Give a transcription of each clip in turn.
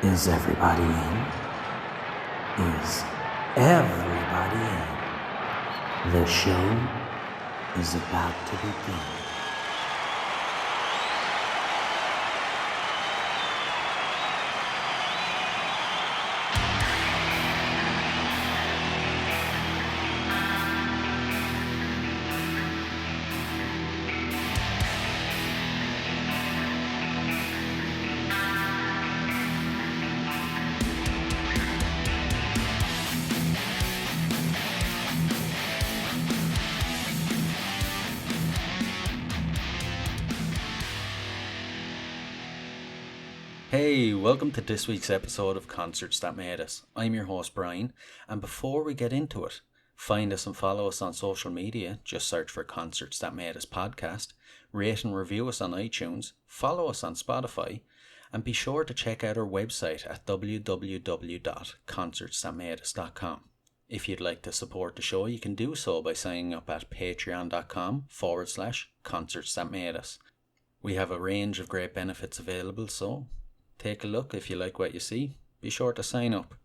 Is everybody in? Is everybody in? The show is about to begin. Hey, welcome to this week's episode of Concerts That Made Us. I'm your host Brian, and before we get into it, find us and follow us on social media. Just search for Concerts That Made Us podcast, rate and review us on iTunes, follow us on Spotify, and be sure to check out our website at www.concertsthatmadeus.com. If you'd like to support the show, you can do so by signing up at patreon.com/Concerts That Made Us. We have a range of great benefits available, so take a look. If you like what you see, be sure to sign up.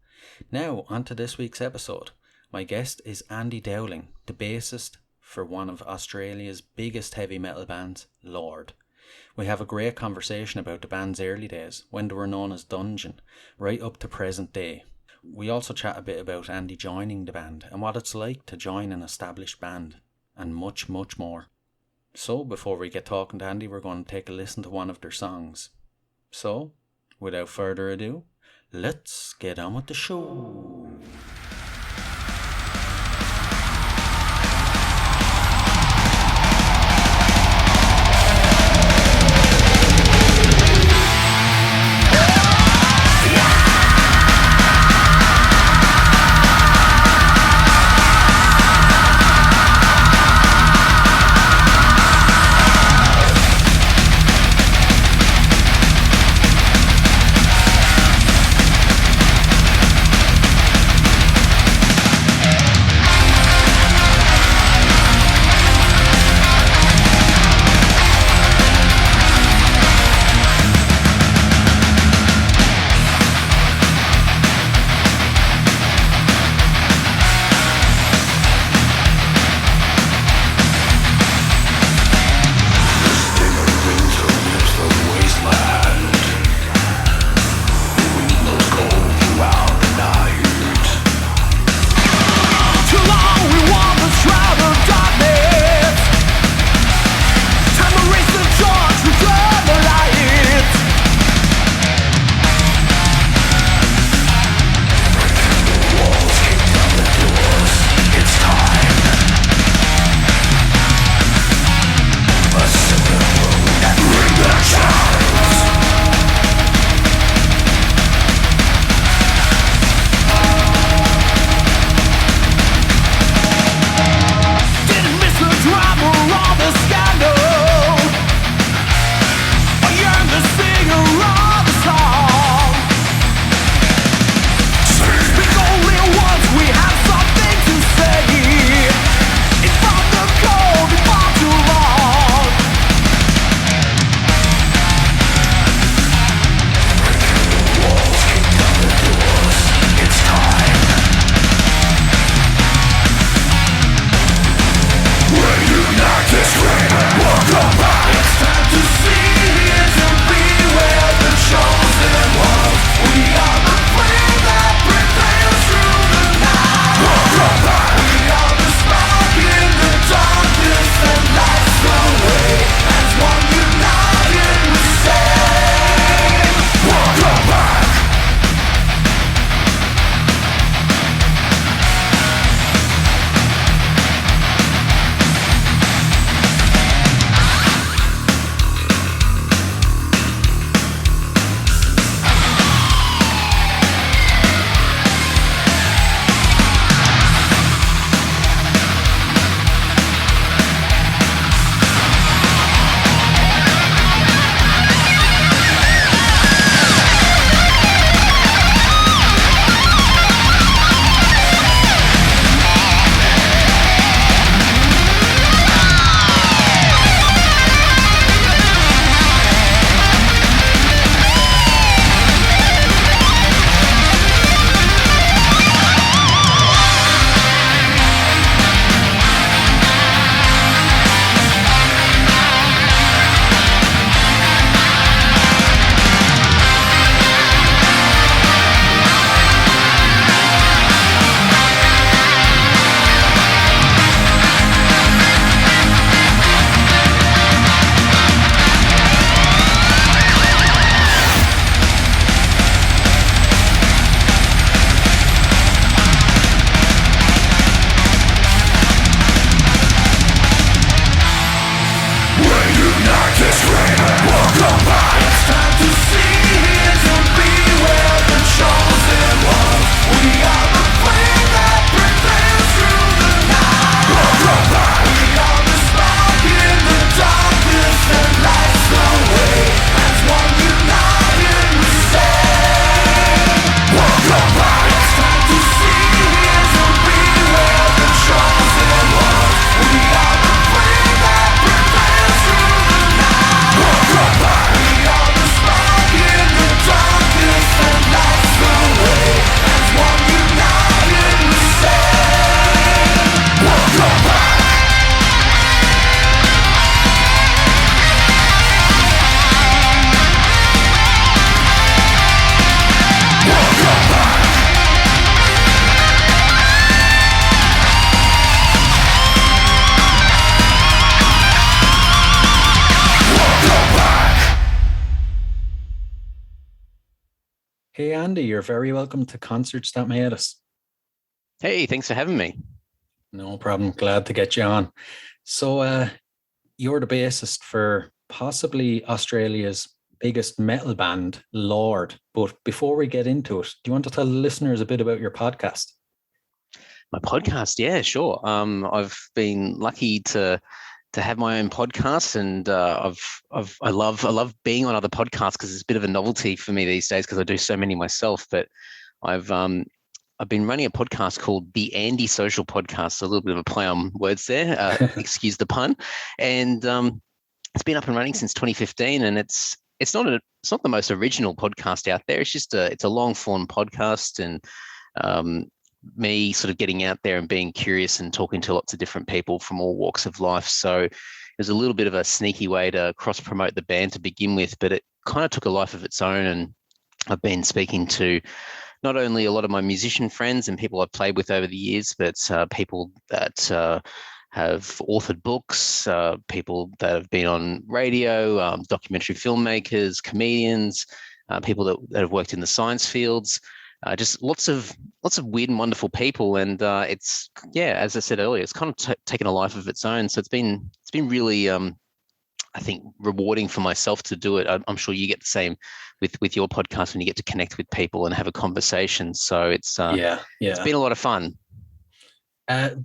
Now, on to this week's episode. My guest is Andy Dowling, the bassist for one of Australia's biggest heavy metal bands, Lord. We have a great conversation about the band's early days, when they were known as Dungeon, right up to present day. We also chat a bit about Andy joining the band and what it's like to join an established band, and much, much more. So, before we get talking to Andy, we're going to take a listen to one of their songs. So, without further ado, let's get on with the show. Hey Andy, you're very welcome to Concerts That Made Us. Hey, thanks for having me. No problem. Glad to get you on. So, you're the bassist for possibly Australia's biggest metal band, Lord. But before we get into it, do you want to tell the listeners a bit about your podcast? My podcast, yeah, sure. I've been lucky to have my own podcast, and I love being on other podcasts because it's a bit of a novelty for me these days because I do so many myself. But I've um, I've been running a podcast called the Andy Social Podcast. A little bit of a play on words there. Excuse the pun. And it's been up and running since 2015, and it's not the most original podcast out there. It's a long form podcast, and um, me sort of getting out there and being curious and talking to lots of different people from all walks of life. So it was a little bit of a sneaky way to cross promote the band to begin with, but it kind of took a life of its own. And I've been speaking to not only a lot of my musician friends and people I've played with over the years, but people that have authored books, people that have been on radio, documentary filmmakers, comedians, people that have worked in the science fields, just lots of weird and wonderful people. And it's, yeah, as I said earlier, it's kind of taken a life of its own. So it's been really I think rewarding for myself to do it. I'm sure you get the same with your podcast when you get to connect with people and have a conversation. So it's been a lot of fun.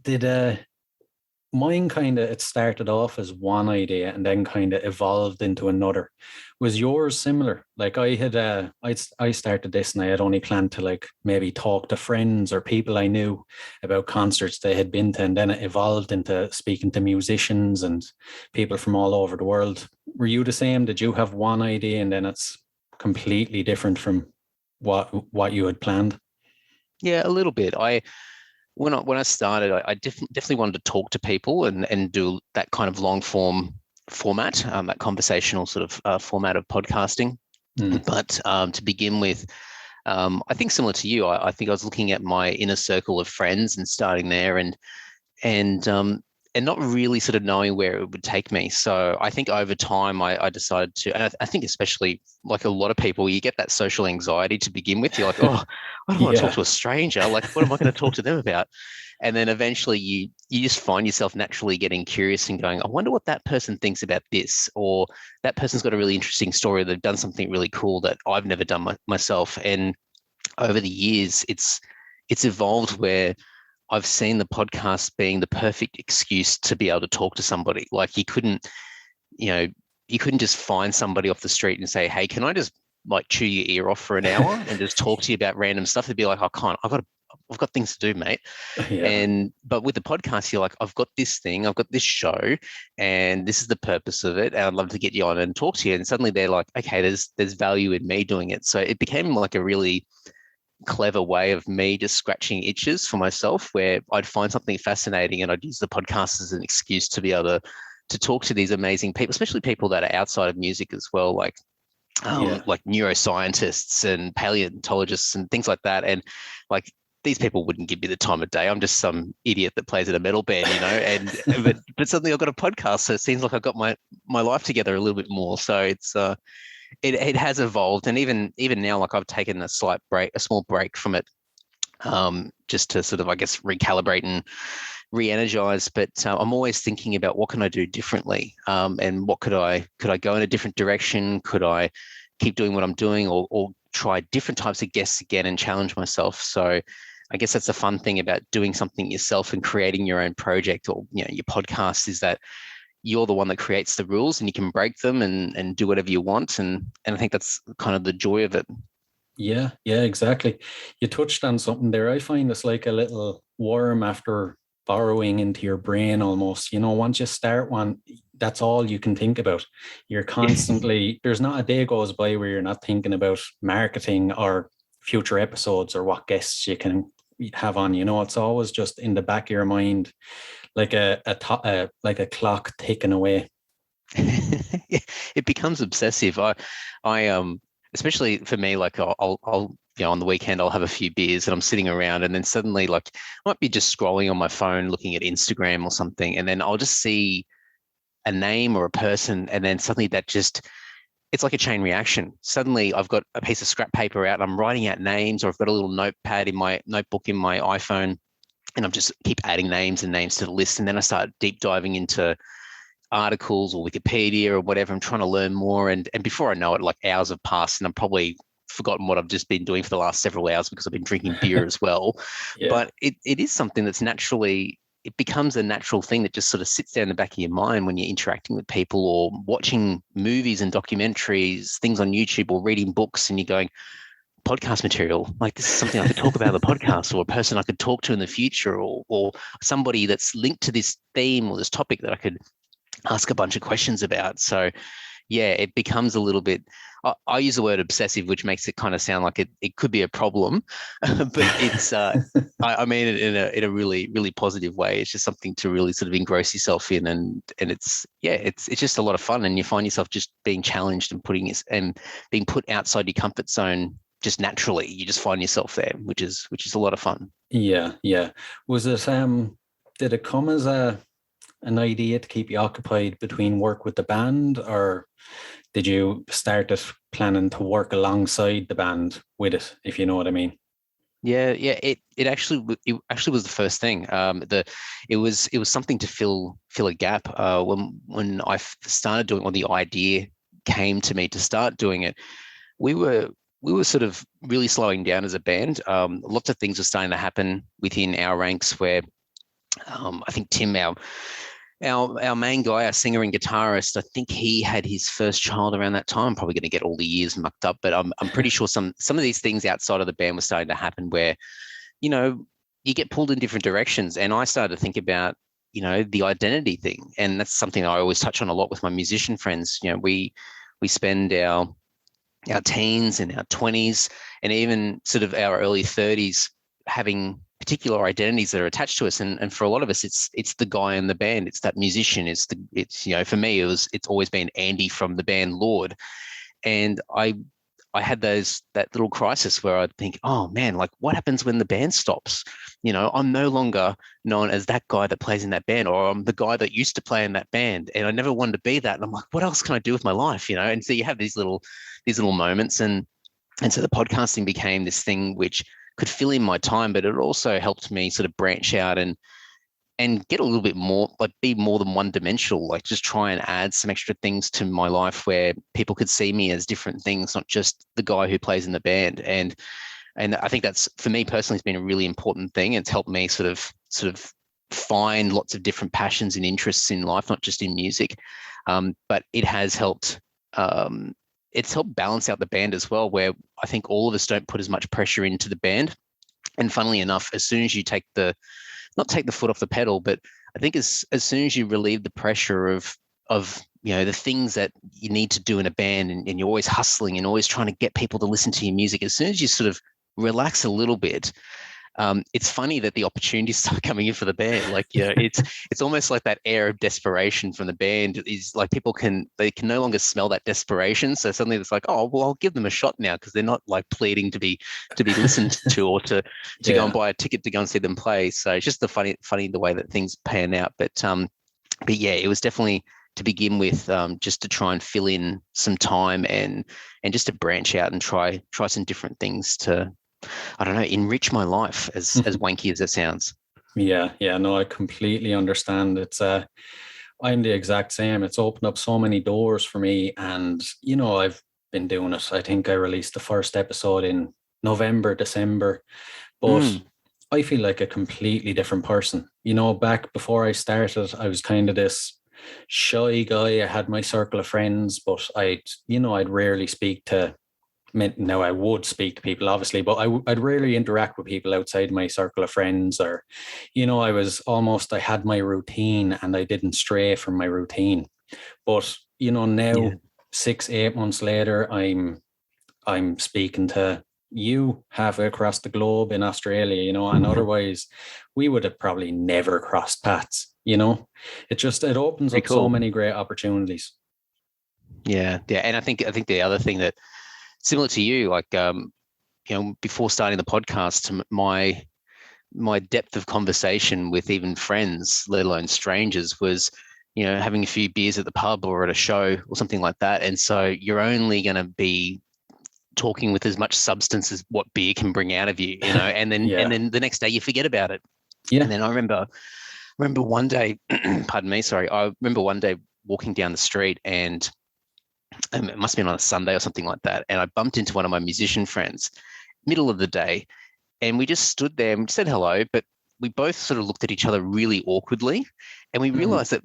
Did mine kind of, it started off as one idea and then kind of evolved into another. Was yours similar? Like I started this and I had only planned to like maybe talk to friends or people I knew about concerts they had been to, and then it evolved into speaking to musicians and people from all over the world. Were you the same? Did you have one idea and then it's completely different from what you had planned? Yeah, a little bit. When I started, I definitely wanted to talk to people and do that kind of long form format, that conversational sort of format of podcasting. But to begin with, I think similar to you, I think I was looking at my inner circle of friends and starting there, and not really sort of knowing where it would take me. So I think over time I decided to, and I think especially like a lot of people, you get that social anxiety to begin with. You're like, oh, I don't want to talk to a stranger. Like, what am I going to talk to them about? And then eventually you just find yourself naturally getting curious and going, I wonder what that person thinks about this, or that person's got a really interesting story. They've done something really cool that I've never done myself. And over the years, it's evolved where I've seen the podcast being the perfect excuse to be able to talk to somebody. Like you couldn't just find somebody off the street and say, hey, can I just like chew your ear off for an hour and just talk to you about random stuff? They'd be like, I can't, I've got things to do, mate. Yeah. But with the podcast, you're like, I've got this thing, I've got this show, and this is the purpose of it. And I'd love to get you on and talk to you. And suddenly they're like, okay, there's value in me doing it. So it became like a really clever way of me just scratching itches for myself, where I'd find something fascinating and I'd use the podcast as an excuse to be able to talk to these amazing people, especially people that are outside of music as well, like neuroscientists and paleontologists and things like that. And like these people wouldn't give me the time of day. I'm just some idiot that plays in a metal band, and but suddenly I've got a podcast, so it seems like I've got my life together a little bit more. So it's it has evolved, and even now, like I've taken a small break from it, just to sort of, I guess, recalibrate and re-energize. But I'm always thinking about what can I do differently, and what could I go in a different direction? Could I keep doing what I'm doing, or try different types of guests again and challenge myself? So I guess that's the fun thing about doing something yourself and creating your own project, or your podcast, is that you're the one that creates the rules and you can break them and do whatever you want. And I think that's kind of the joy of it. Yeah, exactly. You touched on something there. I find it's like a little worm after burrowing into your brain almost. Once you start one, that's all you can think about. You're constantly, there's not a day goes by where you're not thinking about marketing or future episodes or what guests you can have on. It's always just in the back of your mind, like a clock ticking away. It becomes obsessive. I especially for me, like I'll on the weekend I'll have a few beers and I'm sitting around, and then suddenly, like, I might be just scrolling on my phone looking at Instagram or something, and then I'll just see a name or a person, and then suddenly that just it's like a chain reaction. Suddenly I've got a piece of scrap paper out and I'm writing out names, or I've got a little notepad in my notebook in my iPhone, and I'm just keep adding names and names to the list. And then I start deep diving into articles or Wikipedia or whatever. I'm trying to learn more. And before I know it, like hours have passed and I'm probably forgotten what I've just been doing for the last several hours because I've been drinking beer as well. Yeah. But it is something that's naturally, it becomes a natural thing that just sort of sits there in the back of your mind when you're interacting with people or watching movies and documentaries, things on YouTube, or reading books, and you're going, podcast material, like this is something I could talk about on the podcast, or a person I could talk to in the future, or somebody that's linked to this theme or this topic that I could ask a bunch of questions about. So yeah, it becomes a little bit, I use the word obsessive, which makes it kind of sound like it could be a problem, but it's, I mean it in a really, really positive way. It's just something to really sort of engross yourself in. And it's, yeah, it's just a lot of fun. And you find yourself just being challenged and and being put outside your comfort zone just naturally. You just find yourself there, which is a lot of fun. Yeah. Was it, did it come as an idea to keep you occupied between work with the band, or did you start it planning to work alongside the band with it, if you know what I mean? Yeah. It actually was the first thing. It was something to fill a gap. When I started doing, or the idea came to me to start doing it, we were sort of really slowing down as a band. Lots of things were starting to happen within our ranks where I think Tim, our main guy, our singer and guitarist, I think he had his first child around that time. I'm probably going to get all the years mucked up, but I'm pretty sure some of these things outside of the band were starting to happen where, you know, you get pulled in different directions. And I started to think about, you know, the identity thing. And that's something I always touch on a lot with my musician friends. You know, we spend our teens and our 20s and even sort of our early 30s having particular identities that are attached to us, and for a lot of us it's the guy in the band, it's that musician, it's you know, for me it's always been Andy from the band Lord. And I had that little crisis where I'd think, oh man, like what happens when the band stops? You know, I'm no longer known as that guy that plays in that band, or I'm the guy that used to play in that band, and I never wanted to be that. And I'm like, what else can I do with my life? You know, and so you have these little moments, and so the podcasting became this thing which could fill in my time, but it also helped me sort of branch out and get a little bit more, like be more than one dimensional, like just try and add some extra things to my life where people could see me as different things, not just the guy who plays in the band. And I think that's, for me personally, has been a really important thing. It's helped me sort of find lots of different passions and interests in life, not just in music. But it has helped, it's helped balance out the band as well, where I think all of us don't put as much pressure into the band. And funnily enough, as soon as you not take the foot off the pedal, but I think as soon as you relieve the pressure of you know, the things that you need to do in a band, and you're always hustling and always trying to get people to listen to your music, as soon as you sort of relax a little bit, it's funny that the opportunities start coming in for the band. Like, you know, it's almost like that air of desperation from the band is like they can no longer smell that desperation. So suddenly it's like, oh, well, I'll give them a shot now, because they're not like pleading to be listened to, or to go and buy a ticket to go and see them play. So it's just the funny the way that things pan out. But yeah, it was definitely to begin with, just to try and fill in some time and just to branch out and try some different things to, I don't know, enrich my life, as wanky as it sounds. Yeah, no, I completely understand. It's I'm the exact same. It's opened up so many doors for me, and you know, I've been doing it. I think I released the first episode in November, December, but I feel like a completely different person. You know, back before I started, I was kind of this shy guy. I had my circle of friends, but I'd rarely speak to. Now I would speak to people, obviously, but I'd rarely interact with people outside my circle of friends, or, you know, I had my routine and I didn't stray from my routine. But, you know, now 6-8 months later, I'm speaking to you halfway across the globe in Australia, you know, and otherwise we would have probably never crossed paths, you know. It opens up so many great opportunities. Yeah. And I think the other thing that, similar to you, like, you know, before starting the podcast, my depth of conversation with even friends, let alone strangers, was having a few beers at the pub or at a show or something like that. And so you're only going to be talking with as much substance as what beer can bring out of you, and then the next day you forget about it. Yeah. And then I remember one day, pardon me, sorry. I remember one day walking down the street, and it must have been on a Sunday or something like that. And I bumped into one of my musician friends, middle of the day, and we just stood there and said hello, but we both sort of looked at each other really awkwardly, and we realized that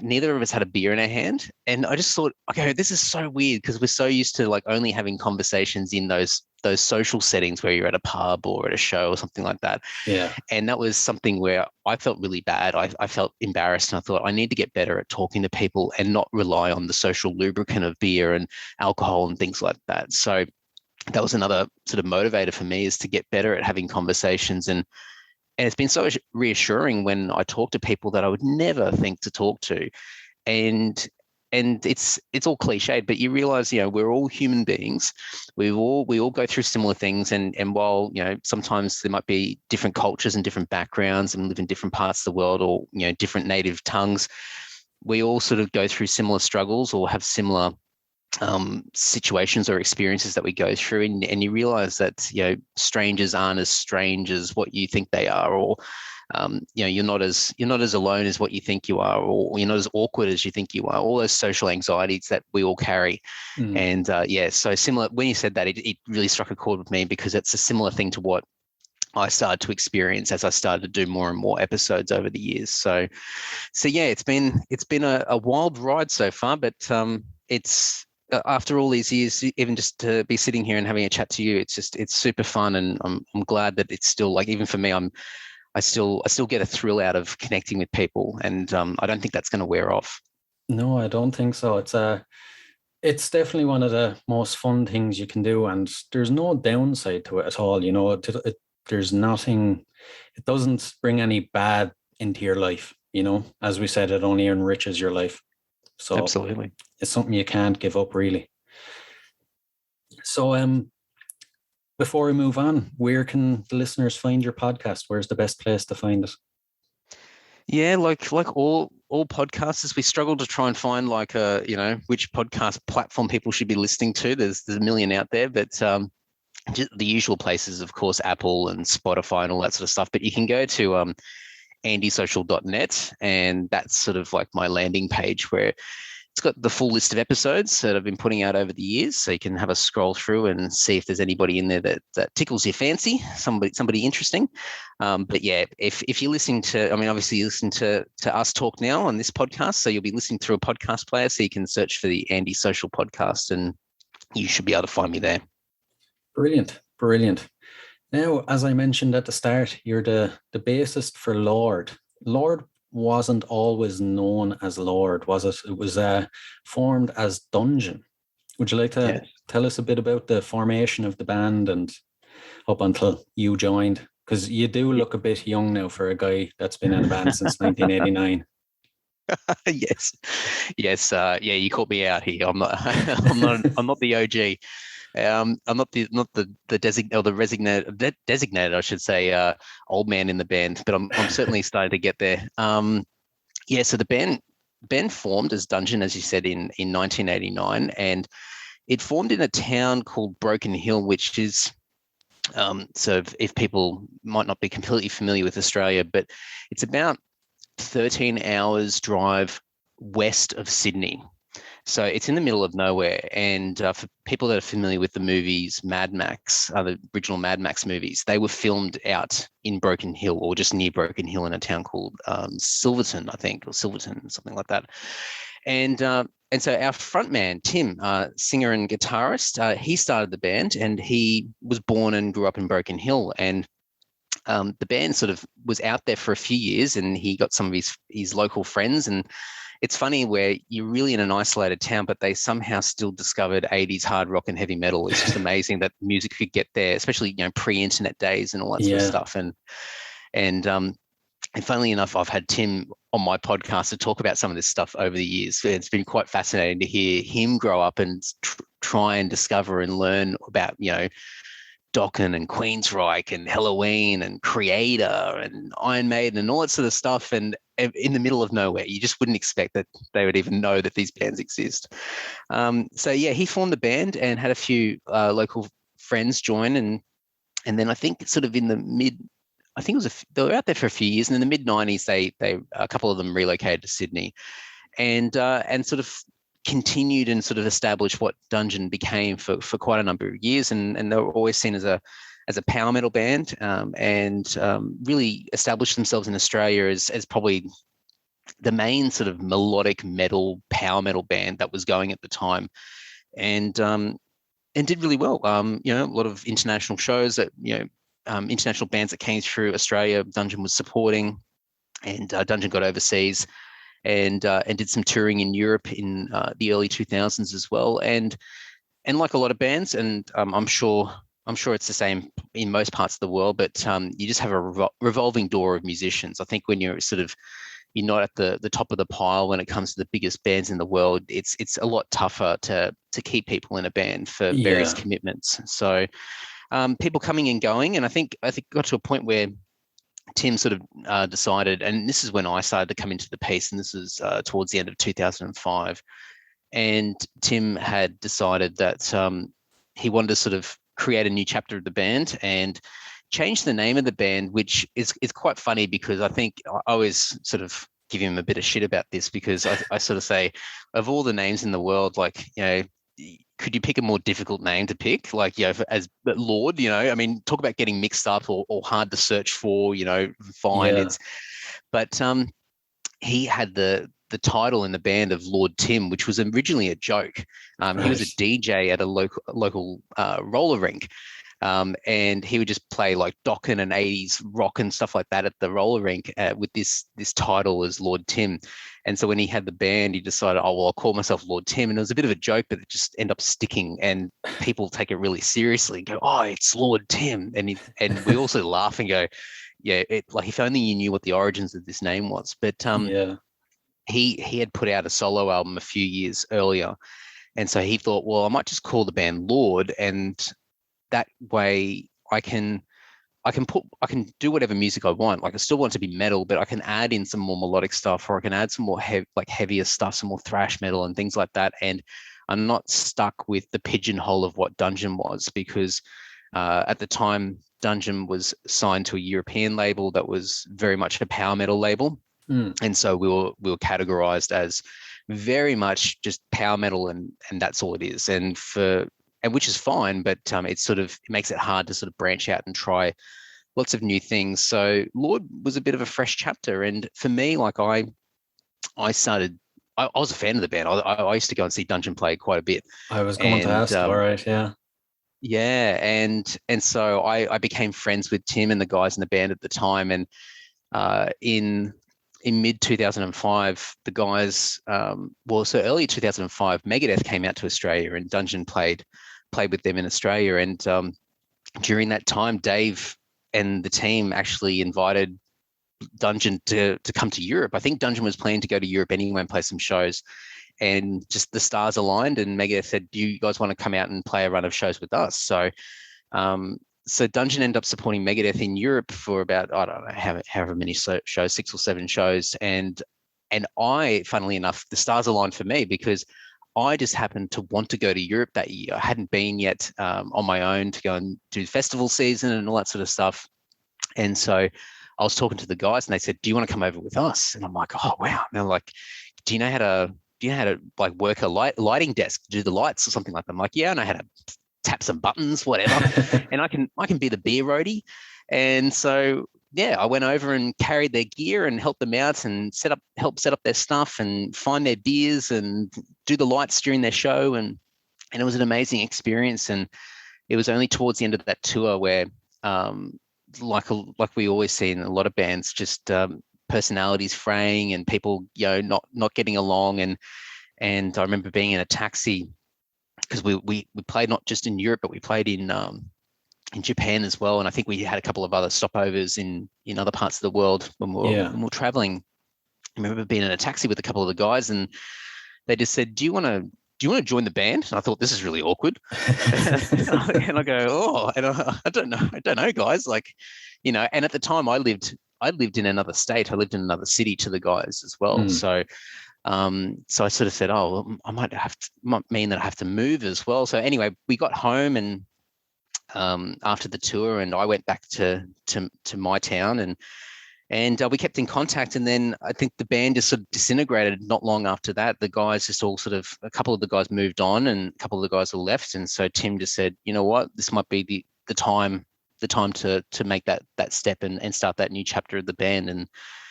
neither of us had a beer in our hand. And I just thought, okay, this is so weird, because we're so used to only having conversations in those social settings where you're at a pub or at a show or something like that. Yeah. And that was something where I felt really bad. I felt embarrassed, and I thought I need to get better at talking to people and not rely on the social lubricant of beer and alcohol and things like that. So that was another sort of motivator for me, is to get better at having conversations. And it's been so reassuring when I talk to people that I would never think to talk to. And it's all cliched, but you realize, we're all human beings. We all go through similar things. And while, sometimes there might be different cultures and different backgrounds and live in different parts of the world, or, different native tongues, we all sort of go through similar struggles or have similar situations or experiences that we go through, and you realize that strangers aren't as strange as what you think they are, or you're not as alone as what you think you are, or you're not as awkward as you think you are. All those social anxieties that we all carry. And so similar. When you said that, it really struck a chord with me, because it's a similar thing to what I started to experience as I started to do more and more episodes over the years. So yeah, it's been a wild ride so far, but it's after all these years, even just to be sitting here and having a chat to you, it's super fun, and I'm glad that it's still, even for me, I still get a thrill out of connecting with people, and I don't think that's going to wear off. No, I don't think so. It's definitely one of the most fun things you can do, and there's no downside to it at all. There's nothing. It doesn't bring any bad into your life. As we said, it only enriches your life. So absolutely, it's something you can't give up, really. So before we move on, where can the listeners find your podcast? Where's the best place to find it? Yeah, like all podcasters, we struggle to try and find which podcast platform people should be listening to. There's a million out there, but just the usual places, of course, Apple and Spotify and all that sort of stuff. But you can go to andysocial.net, and that's sort of like my landing page, where it's got the full list of episodes that I've been putting out over the years. So you can have a scroll through and see if there's anybody in there that tickles your fancy, somebody interesting. But yeah, if you're listening to, obviously you listen to us talk now on this podcast, so you'll be listening through a podcast player, so you can search for the Andy Social podcast, and you should be able to find me there. Brilliant. Now, as I mentioned at the start, you're the bassist for Lord. Lord wasn't always known as Lord, was it? It was formed as Dungeon. Would you like to tell us a bit about the formation of the band and up until you joined? Because you do look a bit young now for a guy that's been in a band since 1989. Yes. Yeah, you caught me out here. I'm not. I'm not the OG. I'm not the designated, I should say, old man in the band, but I'm certainly starting to get there. So the band formed as Dungeon, as you said, in 1989, and it formed in a town called Broken Hill, which is so if people might not be completely familiar with Australia, but it's about 13 hours drive west of Sydney. So it's in the middle of nowhere. And for people that are familiar with the movies Mad Max, the original Mad Max movies, they were filmed out in Broken Hill, or just near Broken Hill, in a town called Silverton, I think, or Silverton, something like that. And so our frontman, Tim, singer and guitarist, he started the band, and he was born and grew up in Broken Hill. And the band sort of was out there for a few years, and he got some of his local friends. And it's funny where you're really in an isolated town, but they somehow still discovered 80s hard rock and heavy metal. It's just amazing that music could get there, especially pre-internet days and all that sort of stuff. And funnily enough, I've had Tim on my podcast to talk about some of this stuff over the years. It's been quite fascinating to hear him grow up and try and discover and learn about Dokken and Queensrÿche and Halloween and Creator and Iron Maiden and all that sort of stuff, and in the middle of nowhere. You just wouldn't expect that they would even know that these bands exist. So yeah, he formed the band and had a few local friends join, and then I think sort of in the I think they were out there for a few years, and in the mid '90s, they a couple of them relocated to Sydney, and sort of continued and sort of established what Dungeon became for quite a number of years, and they were always seen as a power metal band, and really established themselves in Australia as probably the main sort of melodic metal, power metal band that was going at the time, and did really well. A lot of international shows that international bands that came through Australia, Dungeon was supporting, and Dungeon got overseas and did some touring in Europe in the early 2000s as well. And like a lot of bands, and I'm sure it's the same in most parts of the world, but you just have a revolving door of musicians. I think when you're not at the top of the pile when it comes to the biggest bands in the world, it's a lot tougher to keep people in a band for various commitments. So people coming and going, and I think got to a point where Tim sort of decided, and this is when I started to come into the piece, and this is towards the end of 2005, and Tim had decided that he wanted to sort of create a new chapter of the band and change the name of the band, which is quite funny, because I think I always sort of give him a bit of shit about this, because I sort of say, of all the names in the world, like, could you pick a more difficult name to pick? Like, as Lord, I mean, talk about getting mixed up or hard to search for, find. Yeah. But he had the title in the band of Lord Tim, which was originally a joke. He was a DJ at a local roller rink. And he would just play like Dokken and 80s rock and stuff like that at the roller rink with this title as Lord Tim. And so when he had the band, he decided, oh, well, I'll call myself Lord Tim. And it was a bit of a joke, but it just ended up sticking, and people take it really seriously and go, oh, it's Lord Tim. And we also laugh and go, yeah, like if only you knew what the origins of this name was. But he had put out a solo album a few years earlier. And so he thought, well, I might just call the band Lord, and that way I can do whatever music I want. Like, I still want to be metal, but I can add in some more melodic stuff, or I can add some more heavier stuff, some more thrash metal and things like that. And I'm not stuck with the pigeonhole of what Dungeon was, because at the time Dungeon was signed to a European label that was very much a power metal label. And so we were categorized as very much just power metal, and that's all it is. And which is fine, but it makes it hard to sort of branch out and try lots of new things. So Lord was a bit of a fresh chapter. And for me, like I was a fan of the band. I used to go and see Dungeon play quite a bit. I was going to ask, all right, yeah. Yeah, and so I became friends with Tim and the guys in the band at the time. And in mid 2005, the guys, so early 2005, Megadeath came out to Australia, and Dungeon played with them in Australia. And during that time, Dave and the team actually invited Dungeon to come to Europe. I think Dungeon was planning to go to Europe anyway and play some shows, and just the stars aligned, and Megadeath said, do you guys want to come out and play a run of shows with us? So Dungeon ended up supporting Megadeath in Europe for about, I don't know, however many shows, 6 or 7 shows. And I, funnily enough, the stars aligned for me, because I just happened to want to go to Europe that year. I hadn't been yet on my own to go and do festival season and all that sort of stuff. And so I was talking to the guys, and they said, do you want to come over with us? And I'm like, oh, wow. And they're like, do you know how to like work a lighting desk, do the lights or something like that? I'm like, yeah, I know how to tap some buttons, whatever. And I can be the beer roadie. And so, yeah, I went over and carried their gear and helped them out and help set up their stuff and find their beers and do the lights during their show. And it was an amazing experience. And it was only towards the end of that tour where, like we always see in a lot of bands, just personalities fraying and people, not getting along. And I remember being in a taxi, because we played not just in Europe, but we played in Japan as well. And I think we had a couple of other stopovers in other parts of the world when we were traveling. I remember being in a taxi with a couple of the guys, and they just said, do you want to do you want to join the band? And I thought, this is really awkward. And I go, oh, and I don't know, guys. Like, you know, and at the time I lived in another state. I lived in another city to the guys as well. So I sort of said, oh, well, might mean that I have to move as well. So anyway, we got home and after the tour, and I went back to my town, and we kept in contact. And then I think the band just sort of disintegrated not long after that. The guys just all sort of, a couple of the guys moved on and a couple of the guys were left. And so Tim just said, you know what, this might be the time to make that step and start that new chapter of the band. And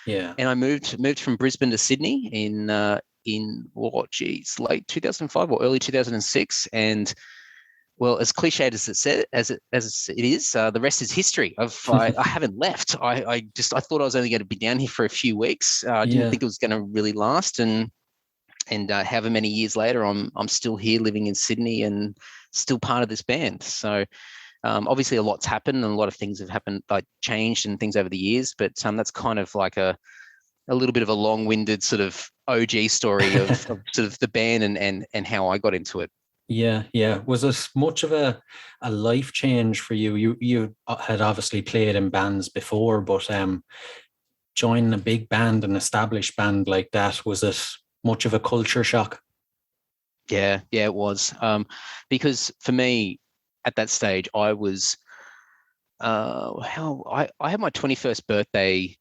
and I moved from Brisbane to Sydney in late 2005 or early 2006. And well, as cliched as it is, the rest is history. I haven't left. I thought I was only going to be down here for a few weeks. I didn't think it was going to really last. And however many years later, I'm still here, living in Sydney, and still part of this band. So obviously, a lot's happened, and a lot of things have happened, like changed and things over the years. But that's kind of like a little bit of a long-winded sort of OG story of sort of the band and how I got into it. Yeah. Was it much of a life change for you? You had obviously played in bands before, but joining a big band, an established band like that, was it much of a culture shock? Yeah, it was. Because for me, at that stage, I was I had my 21st birthday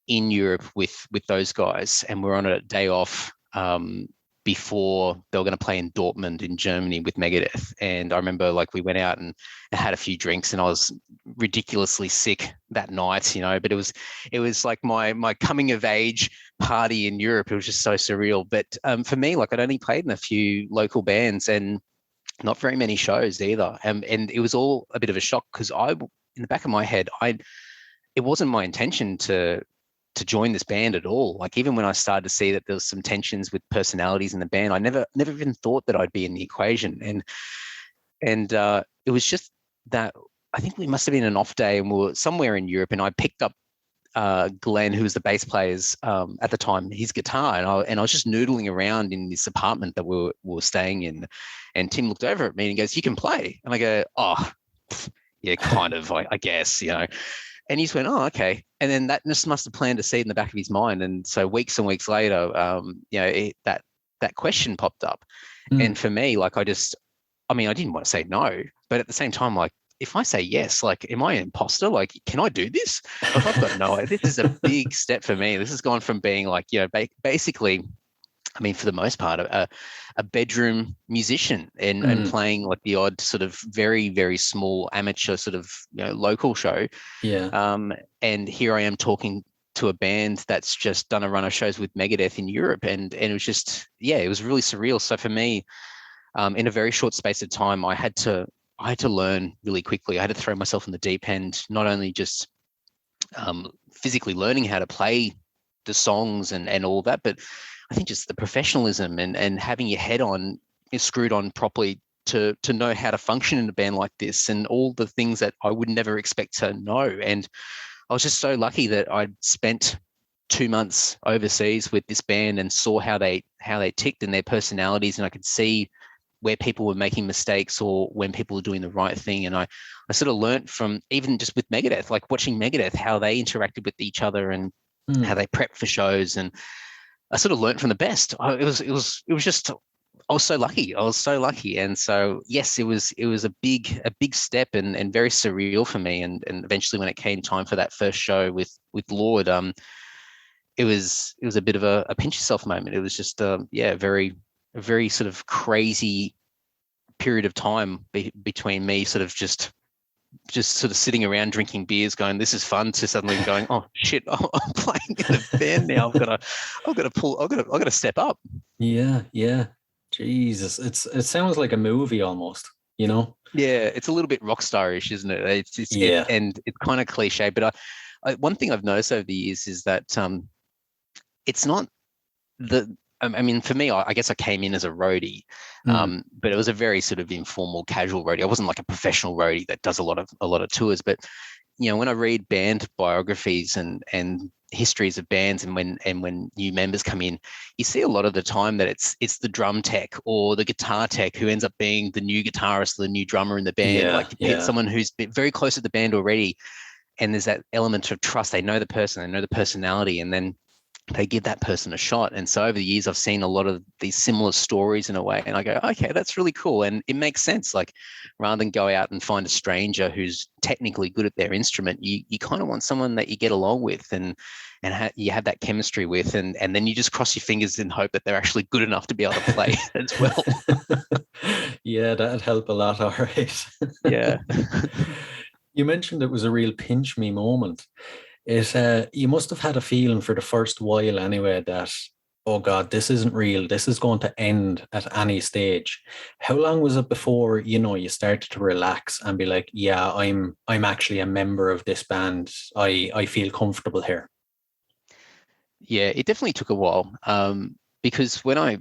in Europe with those guys, and we're on a day off before they were going to play in Dortmund in Germany with Megadeath. And I remember, like, we went out and had a few drinks, and I was ridiculously sick that night, you know, but it was like my coming of age party in Europe. It was just so surreal. But for me, like, I'd only played in a few local bands and not very many shows either. And it was all a bit of a shock, because in the back of my head, it wasn't my intention to join this band at all. Like, even when I started to see that there was some tensions with personalities in the band, I never even thought that I'd be in the equation. And it was just that I think we must have been an off day, and we were somewhere in Europe, and I picked up Glenn, who was the bass player's at the time, his guitar, and I was just noodling around in this apartment that we were staying in. And Tim looked over at me and he goes, "You can play?" And I go, "Oh, yeah, kind of, I guess, you know." And he just went, "Oh, okay." And then that just must have planted a seed in the back of his mind. And so weeks and weeks later, you know, that question popped up. And for me, like, I didn't want to say no, but at the same time, like, if I say yes, like, am I an imposter? Like, can I do this? If I've got no, this is a big step for me. This has gone from being like, you know, basically, I mean, for the most part, a bedroom musician and playing like the odd sort of very, very small amateur sort of, you know, local show. Yeah. And here I am talking to a band that's just done a run of shows with Megadeth in Europe. And it was just, yeah, it was really surreal. So for me, in a very short space of time, I had to learn really quickly. I had to throw myself in the deep end, not only just physically learning how to play the songs and all that, but I think just the professionalism and having your head on screwed on properly to know how to function in a band like this, and all the things that I would never expect to know. And I was just so lucky that I'd spent 2 months overseas with this band and saw how they ticked and their personalities, and I could see where people were making mistakes or when people were doing the right thing. And I sort of learned from, even just with Megadeth, like watching Megadeth, how they interacted with each other and how they prepped for shows. And I sort of learned from the best. It was just, I was so lucky. And so, yes, it was a big step and very surreal for me. And eventually, when it came time for that first show with Lord, it was a bit of a pinch yourself moment. It was just, a very sort of crazy period of time between me sort of just sort of sitting around drinking beers going, "This is fun," to suddenly going, "Oh shit, I'm playing in a band now. I've got to step up." Yeah. Jesus, it sounds like a movie almost, you know? Yeah, it's a little bit rock starish, isn't it? And it's kind of cliche, but I one thing I've noticed over the years is that it's not I mean, for me, I guess I came in as a roadie, but it was a very sort of informal, casual roadie. I wasn't like a professional roadie that does a lot of tours, but when I read band biographies and histories of bands, and when new members come in, you see a lot of the time that it's the drum tech or the guitar tech who ends up being the new guitarist or the new drummer in the band. Like it's someone who's been very close to the band already, and there's that element of trust. They know the person, they know the personality, and then they give that person a shot. And so over the years, I've seen a lot of these similar stories in a way, and I go, okay, that's really cool. And it makes sense. Like rather than go out and find a stranger who's technically good at their instrument, you kind of want someone that you get along with and you have that chemistry with, and then you just cross your fingers and hope that they're actually good enough to be able to play as well. Yeah, that'd help a lot. All right. Yeah. You mentioned it was a real pinch me moment. You must have had a feeling for the first while anyway that, oh God, this isn't real. This is going to end at any stage. How long was it before, you started to relax and be like, yeah, I'm actually a member of this band. I feel comfortable here. Yeah, it definitely took a while. Because I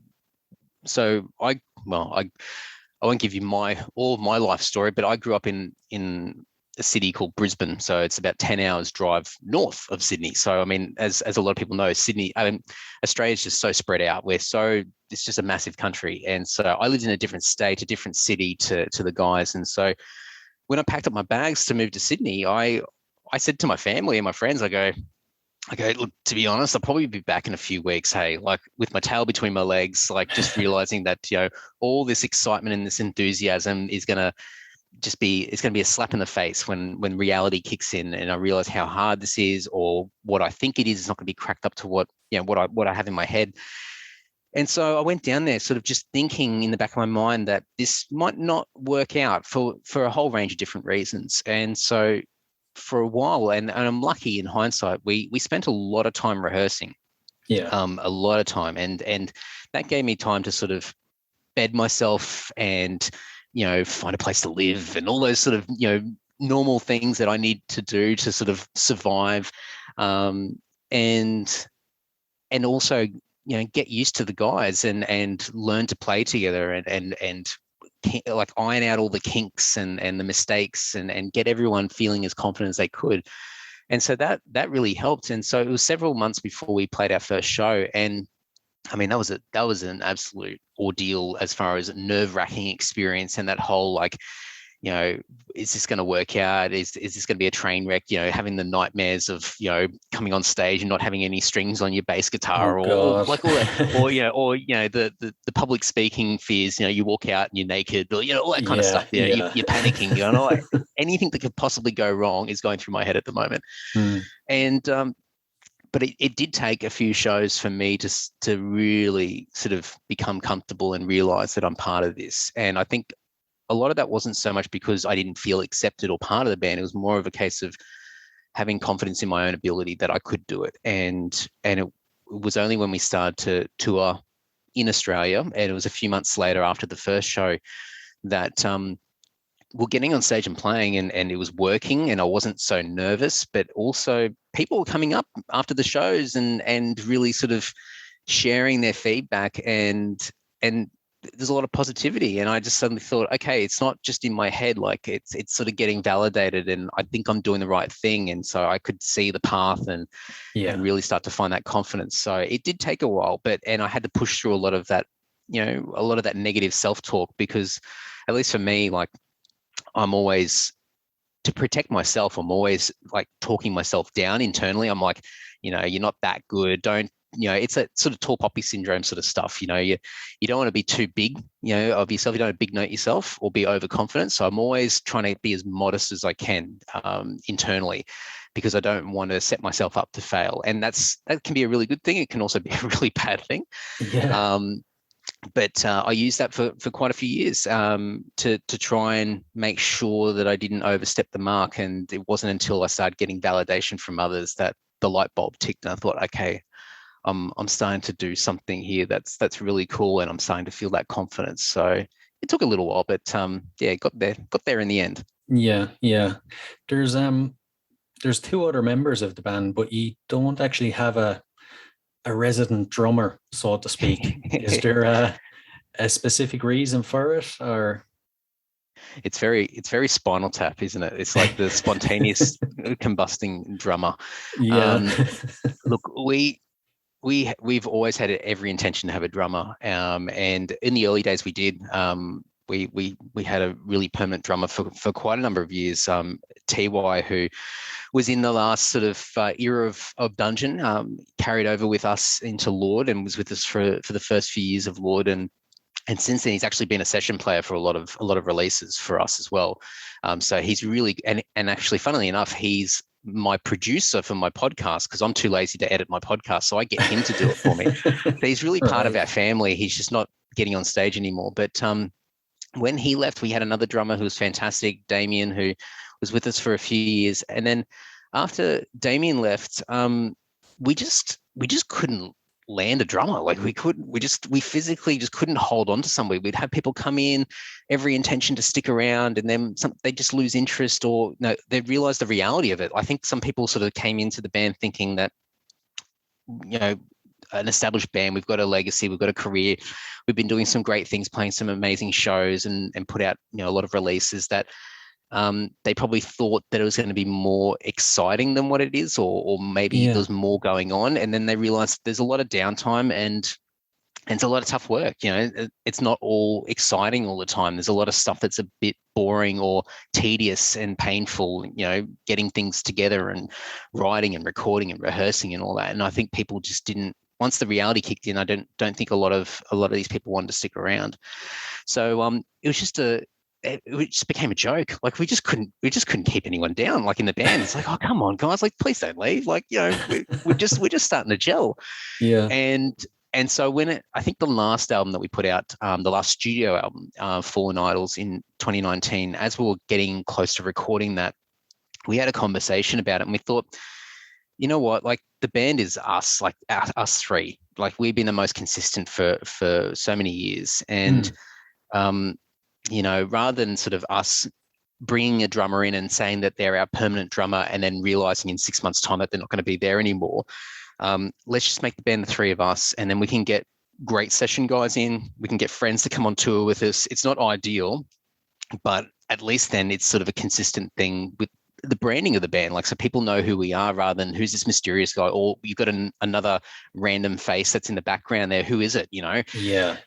won't give you all of my life story, but I grew up in a city called Brisbane. So it's about 10 hours drive north of Sydney. So, I mean, as a lot of people know, Australia is just so spread out. It's just a massive country. And so I lived in a different state, a different city to the guys. And so when I packed up my bags to move to Sydney, I said to my family and my friends, I go, look, to be honest, I'll probably be back in a few weeks. Hey, like with my tail between my legs, like just realizing that, all this excitement and this enthusiasm is going to it's going to be a slap in the face when reality kicks in, and I realize how hard this is, or what I think it is not going to be cracked up to what I have in my head. And so I went down there sort of just thinking in the back of my mind that this might not work out for a whole range of different reasons. And so for a while, and I'm lucky in hindsight, we spent a lot of time rehearsing. Yeah. A lot of time. And that gave me time to sort of bed myself and, find a place to live and all those sort of, normal things that I need to do to sort of survive. And also, get used to the guys and learn to play together and like iron out all the kinks and the mistakes and get everyone feeling as confident as they could. And so that really helped. And so it was several months before we played our first show. And I mean, that was an absolute ordeal as far as nerve-wracking experience, and that whole like, is this going to work out? Is this going to be a train wreck? Having the nightmares of coming on stage and not having any strings on your bass guitar, or like all that, or the public speaking fears. You walk out and you're naked, or all that kind of stuff. You're panicking. Like, anything that could possibly go wrong is going through my head at the moment. And but it did take a few shows for me to really sort of become comfortable and realize that I'm part of this. And I think a lot of that wasn't so much because I didn't feel accepted or part of the band. It was more of a case of having confidence in my own ability that I could do it. And it was only when we started to tour in Australia, and it was a few months later after the first show, that we're getting on stage and playing, and it was working, and I wasn't so nervous, but also people were coming up after the shows and really sort of sharing their feedback, and there's a lot of positivity. And I just suddenly thought, okay, it's not just in my head, like it's sort of getting validated, and I think I'm doing the right thing. And so I could see the path and really start to find that confidence. So it did take a while, and I had to push through a lot of that, a lot of that negative self-talk, because at least for me, like, I'm always, to protect myself, I'm always like talking myself down internally. I'm like, you're not that good. Don't, it's a sort of tall poppy syndrome sort of stuff. You don't want to be too big, of yourself. You don't want to big note yourself or be overconfident. So I'm always trying to be as modest as I can internally, because I don't want to set myself up to fail. And that can be a really good thing. It can also be a really bad thing. Yeah. But I used that for quite a few years to try and make sure that I didn't overstep the mark. And it wasn't until I started getting validation from others that the light bulb ticked, and I thought, okay, I'm starting to do something here that's really cool, and I'm starting to feel that confidence. So it took a little while, but got there in the end. Yeah. There's two other members of the band, but you don't actually have a resident drummer, so to speak. Is there a specific reason for it, or? it's very Spinal Tap, isn't it? It's like the spontaneous combusting drummer. Yeah. Look, we've always had every intention to have a drummer, and in the early days we did. We had a really permanent drummer for quite a number of years. TY, who was in the last sort of era of Dungeon, carried over with us into Lord and was with us for the first few years of Lord, and since then he's actually been a session player for a lot of releases for us as well. So he's really, and actually, funnily enough, he's my producer for my podcast, because I'm too lazy to edit my podcast, so I get him to do it for me. So he's really part of our family. He's just not getting on stage anymore. But when he left, we had another drummer who was fantastic, Damien, who was with us for a few years. And then after Damien left, we just couldn't land a drummer. Like we physically just couldn't hold on to somebody. We'd have people come in, every intention to stick around, and then they just lose interest, or no, they realize the reality of it. I think some people sort of came into the band thinking that, you know, an established band, we've got a legacy, we've got a career, we've been doing some great things, playing some amazing shows, and put out, you know, a lot of releases that they probably thought that it was going to be more exciting than what it is, or maybe there's more going on, and then they realized there's a lot of downtime and it's a lot of tough work. You know, it's not all exciting all the time. There's a lot of stuff that's a bit boring or tedious and painful, you know, getting things together and writing and recording and rehearsing and all that. And I think people just didn't, once the reality kicked in, I don't think a lot of these people wanted to stick around. So it was just it just became a joke. Like we just couldn't keep anyone down. Like in the band, it's like, oh, come on, guys, like please don't leave. Like, you know, we're just starting to gel. Yeah. And so when I think the last album that we put out, the last studio album, Fallen Idols, in 2019, as we were getting close to recording that, we had a conversation about it, and we thought, you know what, like the band is us, like us three. Like we've been the most consistent for so many years, and you know, rather than sort of us bringing a drummer in and saying that they're our permanent drummer and then realizing in 6 months' time that they're not going to be there anymore, let's just make the band the three of us, and then we can get great session guys in. We can get friends to come on tour with us. It's not ideal, but at least then it's sort of a consistent thing with the branding of the band. Like, so people know who we are rather than who's this mysterious guy, or you've got another random face that's in the background there. Who is it, you know? Yeah.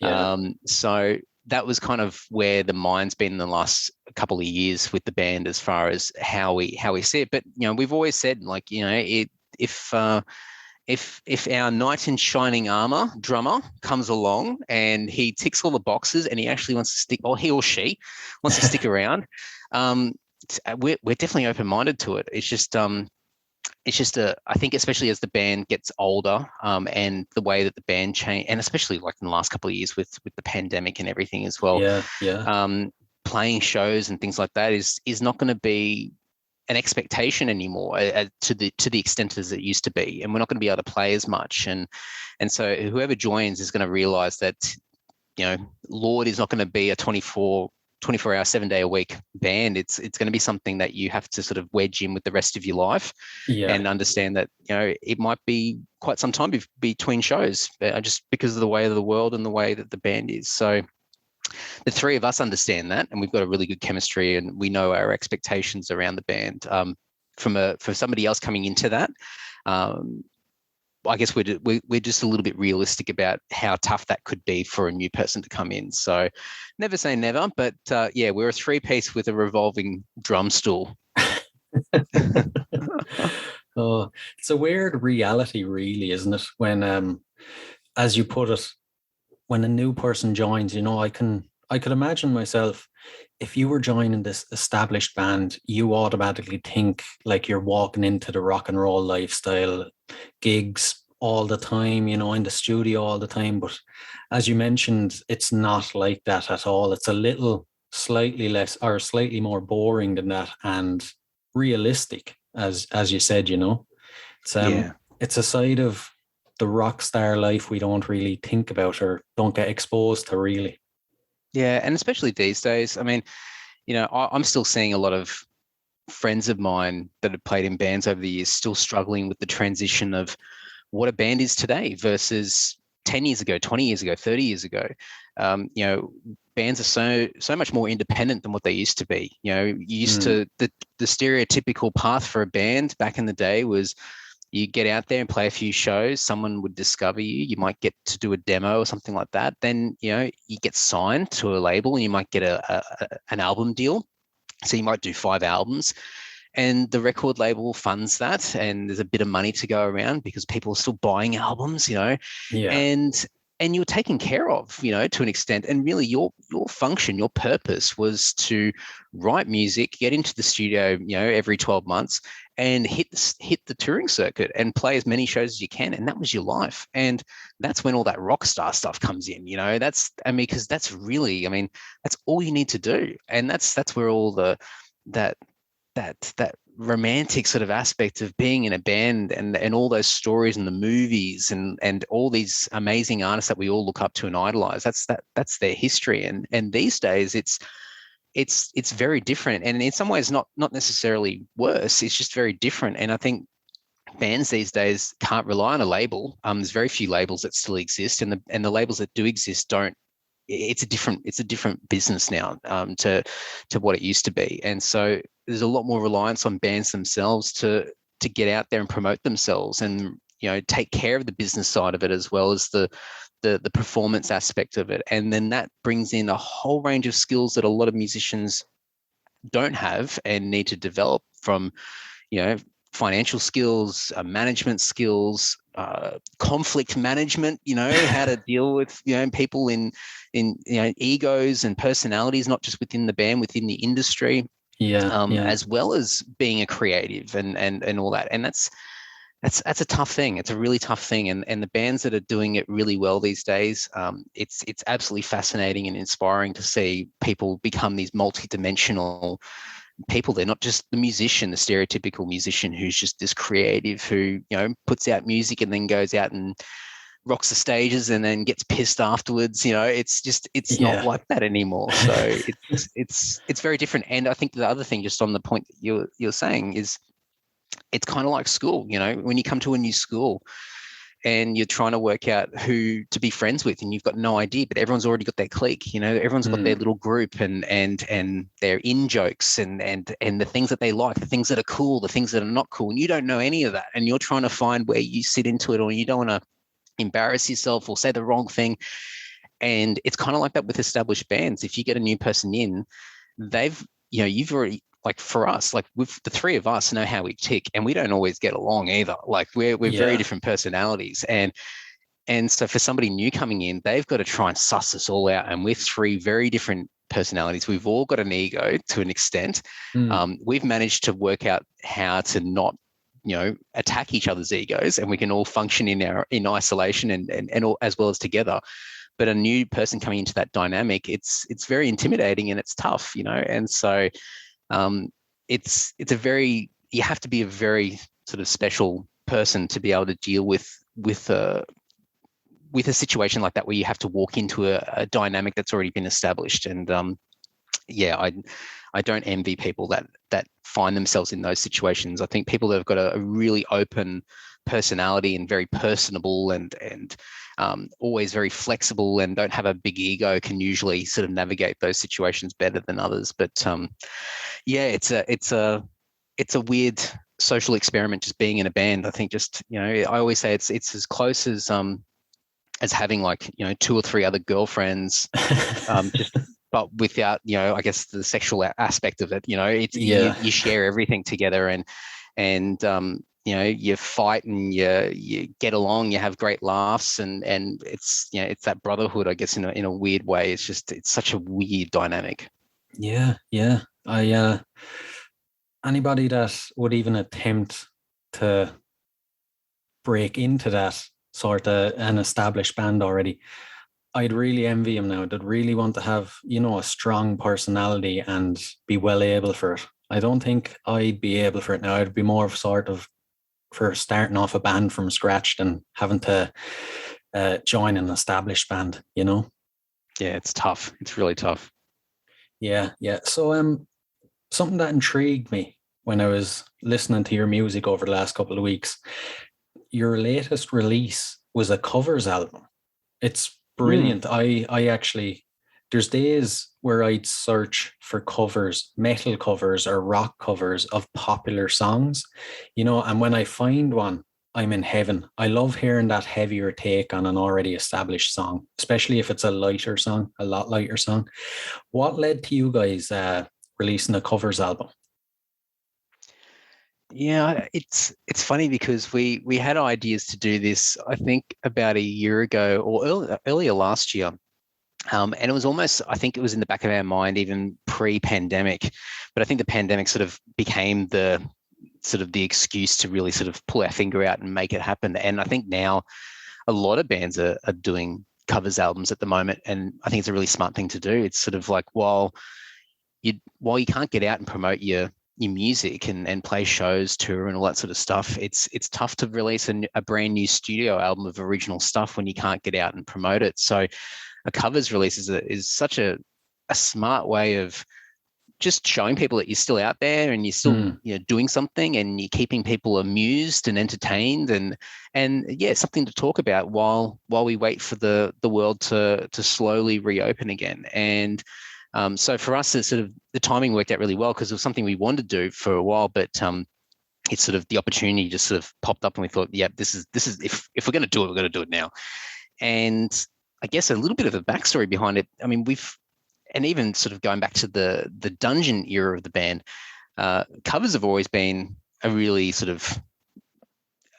So that was kind of where the mind's been in the last couple of years with the band, as far as how we see it. But, you know, we've always said, like, you know, if our knight in shining armor drummer comes along and he ticks all the boxes and he actually wants to stick, or he or she wants to stick around, we're definitely open-minded to it. It's just I think especially as the band gets older, and the way that the band changed, and especially like in the last couple of years with the pandemic and everything as well. Playing shows and things like that is not going to be an expectation anymore to the extent as it used to be, and we're not going to be able to play as much, and so whoever joins is going to realize that, you know, Lord is not going to be a 24-hour, 7-day a week band. It's going to be something that you have to sort of wedge in with the rest of your life, and understand that, you know, it might be quite some time between shows, just because of the way of the world and the way that the band is. So the three of us understand that, and we've got a really good chemistry, and we know our expectations around the band. For somebody else coming into that, I guess we're just a little bit realistic about how tough that could be for a new person to come in. So never say never, but yeah, we're a three-piece with a revolving drum stool. Oh, it's a weird reality, really, isn't it? When, as you put it, when a new person joins, you know, I could imagine myself, if you were joining this established band, you automatically think like you're walking into the rock and roll lifestyle, gigs all the time, you know, in the studio all the time. But as you mentioned, it's not like that at all. It's a little slightly less, or slightly more boring than that, and realistic, as you said, you know. It's a side of the rock star life we don't really think about or don't get exposed to, really. Yeah, and especially these days. I mean, you know, I'm still seeing a lot of friends of mine that have played in bands over the years still struggling with the transition of what a band is today versus 10 years ago, 20 years ago, 30 years ago, you know, bands are so much more independent than what they used to be. You know, you used to the stereotypical path for a band back in the day was you get out there and play a few shows, someone would discover you, you might get to do a demo or something like that. Then, you know, you get signed to a label and you might get an album deal. So you might do 5 albums and the record label funds that, and there's a bit of money to go around because people are still buying albums, you know, and you're taken care of, you know, to an extent. And really your function, your purpose was to write music, get into the studio, you know, every 12 months and hit the touring circuit and play as many shows as you can. And that was your life. And that's when all that rock star stuff comes in, you know, because that's really, I mean, that's all you need to do. And that's where all that romantic sort of aspect of being in a band and all those stories and the movies and all these amazing artists that we all look up to and idolize, that's their history. And these days it's very different, and in some ways not necessarily worse, it's just very different. And I think bands these days can't rely on a label. There's very few labels that still exist, and the labels that do exist don't. It's a different business now to what it used to be. And so there's a lot more reliance on bands themselves to get out there and promote themselves and, you know, take care of the business side of it as well as the performance aspect of it. And then that brings in a whole range of skills that a lot of musicians don't have and need to develop, from, you know, financial skills, management skills, conflict management, you know, how to deal with, you know, people in you know, egos and personalities, not just within the band, within the industry, as well as being a creative and all that. And that's a tough thing. It's a really tough thing. And the bands that are doing it really well these days, it's absolutely fascinating and inspiring to see people become these multi-dimensional people. They're not just the musician, the stereotypical musician who's just this creative who, you know, puts out music and then goes out and rocks the stages and then gets pissed afterwards. You know, it's not like that anymore. So it's very different. And I think the other thing, just on the point that you're saying, is it's kind of like school. You know, when you come to a new school and you're trying to work out who to be friends with, and you've got no idea, but everyone's already got their clique, you know, everyone's got their little group and their in jokes and the things that they like, the things that are cool, the things that are not cool. And you don't know any of that. And you're trying to find where you sit into it, or you don't want to embarrass yourself or say the wrong thing. And it's kind of like that with established bands. If you get a new person in, you've already, like for us, like with the three of us know how we tick, and we don't always get along either. Like we're very different personalities. And so for somebody new coming in, they've got to try and suss us all out. And we're 3 very different personalities. We've all got an ego to an extent. We've managed to work out how to not, you know, attack each other's egos, and we can all function in isolation and all, as well as together. But a new person coming into that dynamic, it's very intimidating and it's tough, you know. And so you have to be a very sort of special person to be able to deal with a situation like that, where you have to walk into a dynamic that's already been established. And I don't envy people that find themselves in those situations. I think people that have got a really open personality and very personable and always very flexible and don't have a big ego can usually sort of navigate those situations better than others. But it's a weird social experiment just being in a band. I think, just, you know, I always say it's as close as having, like, you know, 2 or 3 other girlfriends, just but without, you know, I guess the sexual aspect of it. You know, it's you share everything together, and you know, you fight and you get along, you have great laughs, and it's, you know, it's that brotherhood, I guess, in a weird way. It's such a weird dynamic. Anybody that would even attempt to break into that sort of an established band already, I'd really envy him now. I'd really want to have, you know, a strong personality and be well able for it. I don't think I'd be able for it now. I'd be more of sort of for starting off a band from scratch than having to join an established band, you know? Yeah, it's tough. It's really tough. Yeah. So something that intrigued me when I was listening to your music over the last couple of weeks, your latest release was a covers album. It's brilliant. I actually, there's days where I'd search for covers, metal covers or rock covers of popular songs, and when I find one, I'm in heaven. I love hearing that heavier take on an already established song, especially if it's a lighter song, a lot lighter song. What led to you guys releasing a covers album? Yeah, it's funny because we had ideas to do this, I think, about a year ago or earlier last year. And it was almost, I think it was in the back of our mind even pre-pandemic, but I think the pandemic sort of became the excuse to really sort of pull our finger out and make it happen. And I think now a lot of bands are doing covers albums at the moment, and I think it's a really smart thing to do. It's sort of like while you can't get out and promote your music and play shows, tour, and all that sort of stuff, it's tough to release a brand new studio album of original stuff when you can't get out and promote it. So a covers release is such a smart way of just showing people that you're still out there and you're still doing something, and you're keeping people amused and entertained, and yeah, something to talk about while we wait for the world to slowly reopen again. And so for us, it's sort of the timing worked out really well because it was something we wanted to do for a while, but it's sort of the opportunity just sort of popped up, and we thought, yeah, this is if we're going to do it, we're going to do it now. And I guess a little bit of a backstory behind it. I mean, and even sort of going back to the Dungeon era of the band, covers have always been a really sort of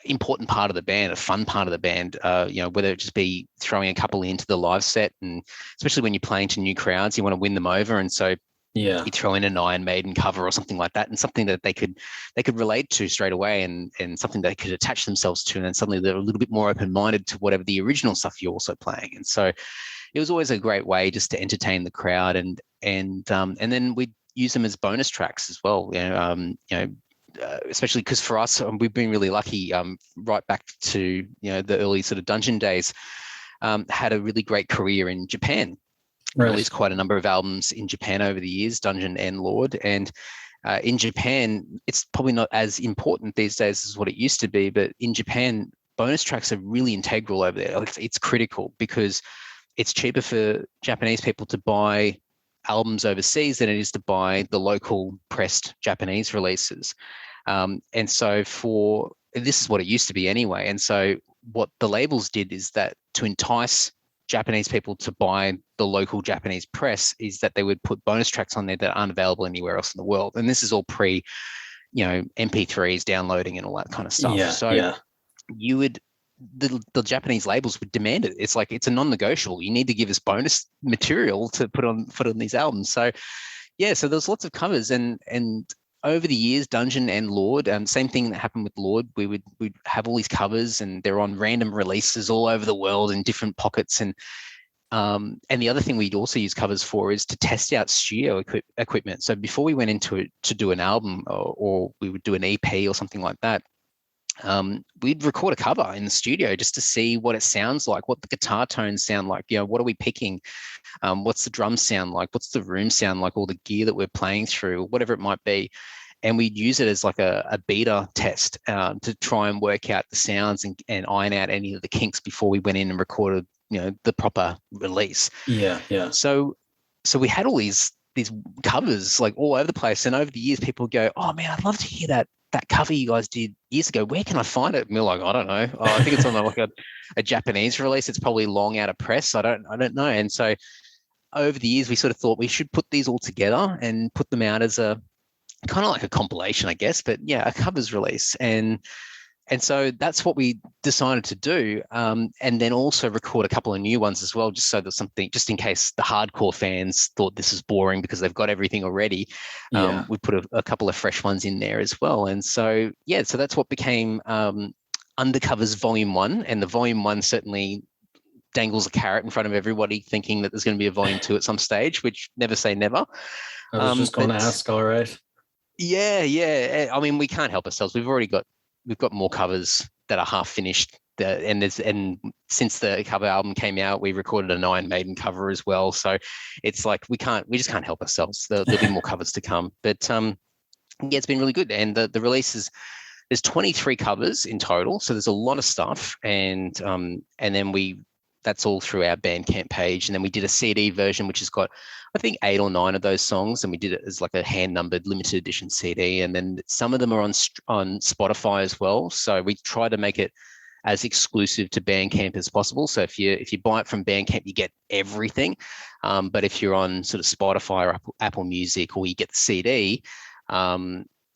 important part of the band, a fun part of the band, whether it just be throwing a couple into the live set, and especially when you're playing to new crowds, you want to win them over. And so you throw in an Iron Maiden cover or something like that, and something that they could relate to straight away, and something they could attach themselves to, and then suddenly they're a little bit more open-minded to whatever the original stuff you're also playing. And so it was always a great way just to entertain the crowd, and then we'd use them as bonus tracks as well. Especially because for us, we've been really lucky. Right back to the early sort of Dungeon days, had a really great career in Japan. Right. Released quite a number of albums in Japan over the years, Dungeon and Lord. And in Japan, it's probably not as important these days as what it used to be, but in Japan, bonus tracks are really integral over there. It's critical because it's cheaper for Japanese people to buy albums overseas than it is to buy the local pressed Japanese releases. And so this is what it used to be anyway. And so what the labels did is that to entice Japanese people to buy the local Japanese press is that they would put bonus tracks on there that aren't available anywhere else in the world. And this is all pre, MP3s, downloading and all that kind of stuff. You would, the Japanese labels would demand it. It's like, it's a non-negotiable. You need to give us bonus material to put on these albums. So yeah, so there's lots of covers, and over the years, Dungeon and Lord, same thing that happened with Lord. We'd have all these covers, and they're on random releases all over the world in different pockets. And the other thing we'd also use covers for is to test out studio equipment. So before we went into it to do an album, or we would do an EP or something like that, we'd record a cover in the studio just to see what it sounds like, what the guitar tones sound like, what are we picking, what's the drums sound like, what's the room sound like, all the gear that we're playing through, whatever it might be. And we'd use it as like a beta test to try and work out the sounds and iron out any of the kinks before we went in and recorded, the proper release. Yeah. So we had all these covers like all over the place, and over the years, people would go, "Oh man, I'd love to hear that cover you guys did years ago. Where can I find it?" And we're like, "I don't know. Oh, I think it's on like a Japanese release. It's probably long out of press. I don't know." And so over the years, we sort of thought we should put these all together and put them out as a kind of like a compilation, I guess, but yeah, a covers release. And so that's what we decided to do. And then also record a couple of new ones as well, just so there's something, just in case the hardcore fans thought this is boring because they've got everything already. We put a couple of fresh ones in there as well. And so, yeah, so that's what became Undercovers Volume 1. And the Volume 1 certainly dangles a carrot in front of everybody, thinking that there's going to be a Volume 2 at some stage, which never say never. I was just going to ask, all right. Yeah. I mean, we can't help ourselves. We've got more covers that are half finished, and since the cover album came out, we recorded an Iron Maiden cover as well. So it's like we just can't help ourselves. There'll be more covers to come. But yeah, it's been really good. And the releases, there's 23 covers in total, so there's a lot of stuff. And then we that's all through our Bandcamp page. And then we did a CD version, which has got, I think, 8 or 9 of those songs, and we did it as like a hand-numbered limited edition CD. And then some of them are on Spotify as well. So we try to make it as exclusive to Bandcamp as possible. So if you buy it from Bandcamp, you get everything. But if you're on sort of Spotify or Apple Music, or you get the CD,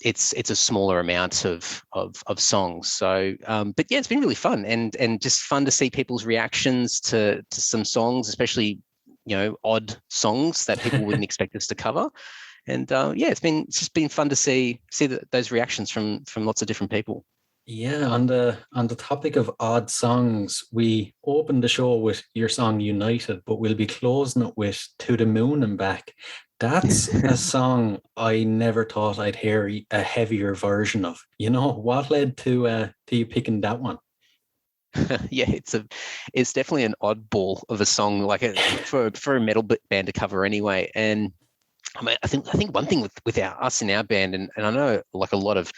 it's a smaller amount of songs. So, but yeah, it's been really fun and just fun to see people's reactions to some songs, especially, odd songs that people wouldn't expect us to cover. And yeah, it's just been fun to see those reactions from lots of different people. Yeah, on the topic of odd songs, we opened the show with your song United, but we'll be closing it with To the Moon and Back. That's a song I never thought I'd hear a heavier version of. What led to you picking that one? Yeah, it's definitely an oddball of a song, like for a metal band to cover anyway. And I mean, I think one thing with us in our band, and I know like a lot of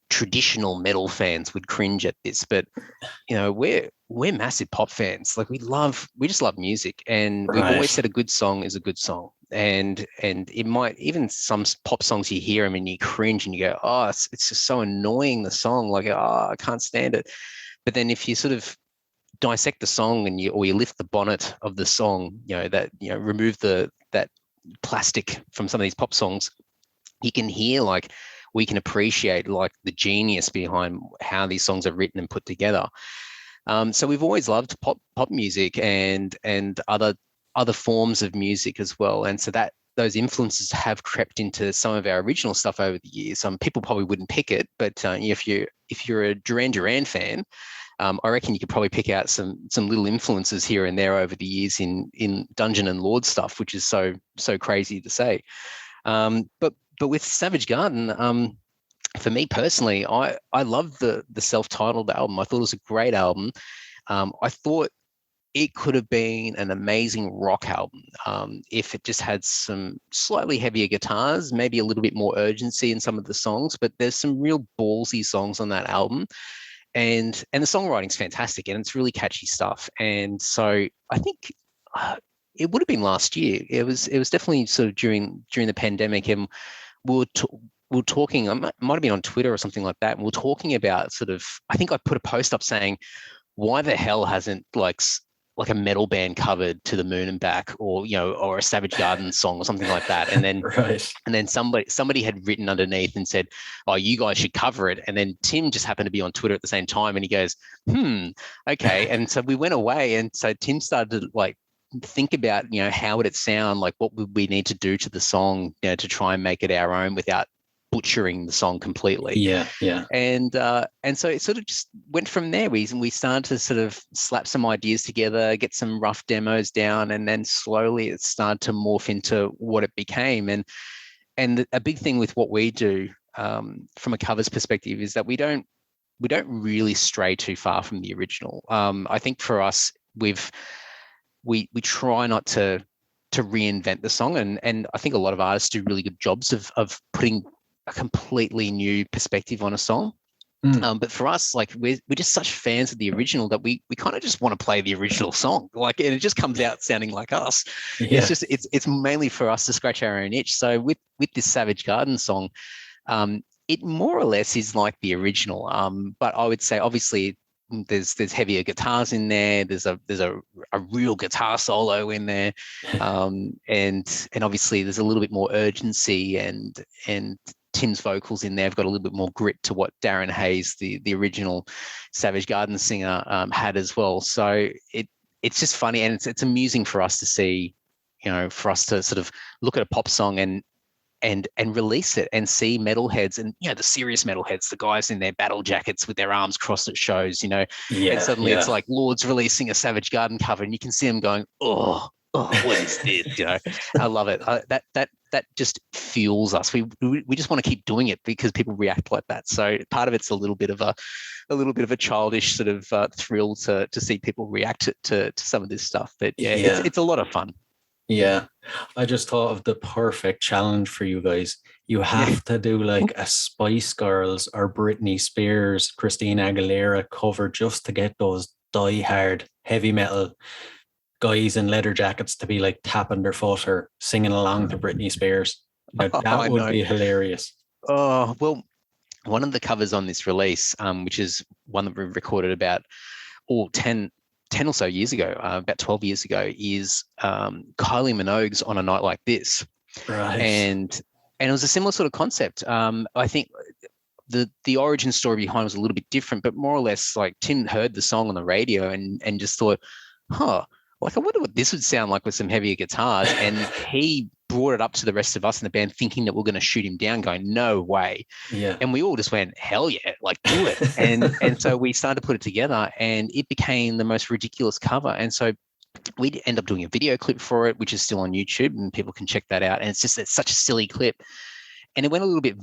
traditional metal fans would cringe at this, but we're massive pop fans. Like we just love music, and we've always said a good song is a good song. And it might, even some pop songs, you hear them and you cringe and you go, oh, it's just so annoying, the song, like, oh, I can't stand it. But then if you sort of dissect the song and you lift the bonnet of the song, remove that plastic from some of these pop songs, you can hear, like, we can appreciate like the genius behind how these songs are written and put together. So we've always loved pop music and other forms of music as well. And so that those influences have crept into some of our original stuff over the years. People probably wouldn't pick it, but if you're a Duran Duran fan, I reckon you could probably pick out some little influences here and there over the years in Dungeon and Lord stuff, which is so crazy to say. But with Savage Garden, for me personally, I love the self-titled album. I thought it was a great album. I thought it could have been an amazing rock album if it just had some slightly heavier guitars, maybe a little bit more urgency in some of the songs. But there's some real ballsy songs on that album, and the songwriting's fantastic, and it's really catchy stuff. And so I think it would have been last year. It was definitely sort of during the pandemic, and we were talking, I might have been on Twitter or something like that, and we were talking about sort of, I think I put a post up saying, why the hell hasn't like a metal band covered To the Moon and Back, or or a Savage Garden song or something like that? And then right. And then somebody had written underneath and said, oh, you guys should cover it. And then Tim just happened to be on Twitter at the same time, and he goes, okay. And so we went away, and so Tim started to like think about how would it sound, like what would we need to do to the song to try and make it our own without butchering the song completely. Yeah. And so it sort of just went from there. We started to sort of slap some ideas together, get some rough demos down, and then slowly it started to morph into what it became. And a big thing with what we do from a covers perspective is that we don't really stray too far from the original. I think for us, we try not to reinvent the song, and I think a lot of artists do really good jobs of putting a completely new perspective on a song. But for us, like we're just such fans of the original that we kind of just want to play the original song, like, and it just comes out sounding like us. Yeah. It's mainly for us to scratch our own itch. So with this Savage Garden song, it more or less is like the original. But I would say obviously there's heavier guitars in there. There's a real guitar solo in there, and obviously there's a little bit more urgency, and Tim's vocals in there have got a little bit more grit to what Darren Hayes, the original Savage Garden singer, had as well. So it's just funny, and it's amusing for us to see, for us to sort of look at a pop song and release it and see metalheads, and the serious metalheads, the guys in their battle jackets with their arms crossed at shows, and suddenly it's like Lord's releasing a Savage Garden cover, and you can see them going, oh, what is this? I love it. That just fuels us. We just want to keep doing it because people react like that. So part of it's a little bit of a childish sort of thrill to see people react to some of this stuff. But it's a lot of fun. Yeah, I just thought of the perfect challenge for you guys. You have to do like a Spice Girls or Britney Spears, Christina Aguilera cover just to get those die-hard heavy metal guys in leather jackets to be like tapping their foot or singing along to Britney Spears. Now, that would be hilarious. Oh, well, one of the covers on this release, which is one that we recorded about 10 or so years ago, about 12 years ago, is Kylie Minogue's On a Night Like This. Right. And it was a similar sort of concept. I think the origin story behind was a little bit different, but more or less like Tim heard the song on the radio and just thought, like I wonder what this would sound like with some heavier guitars. And he brought it up to the rest of us in the band thinking that we're going to shoot him down, going, no way. Yeah. And we all just went, hell yeah, like do it. And so we started to put it together and it became the most ridiculous cover. And so we end up doing a video clip for it, which is still on YouTube and people can check that out. And it's such a silly clip. And it went a little bit,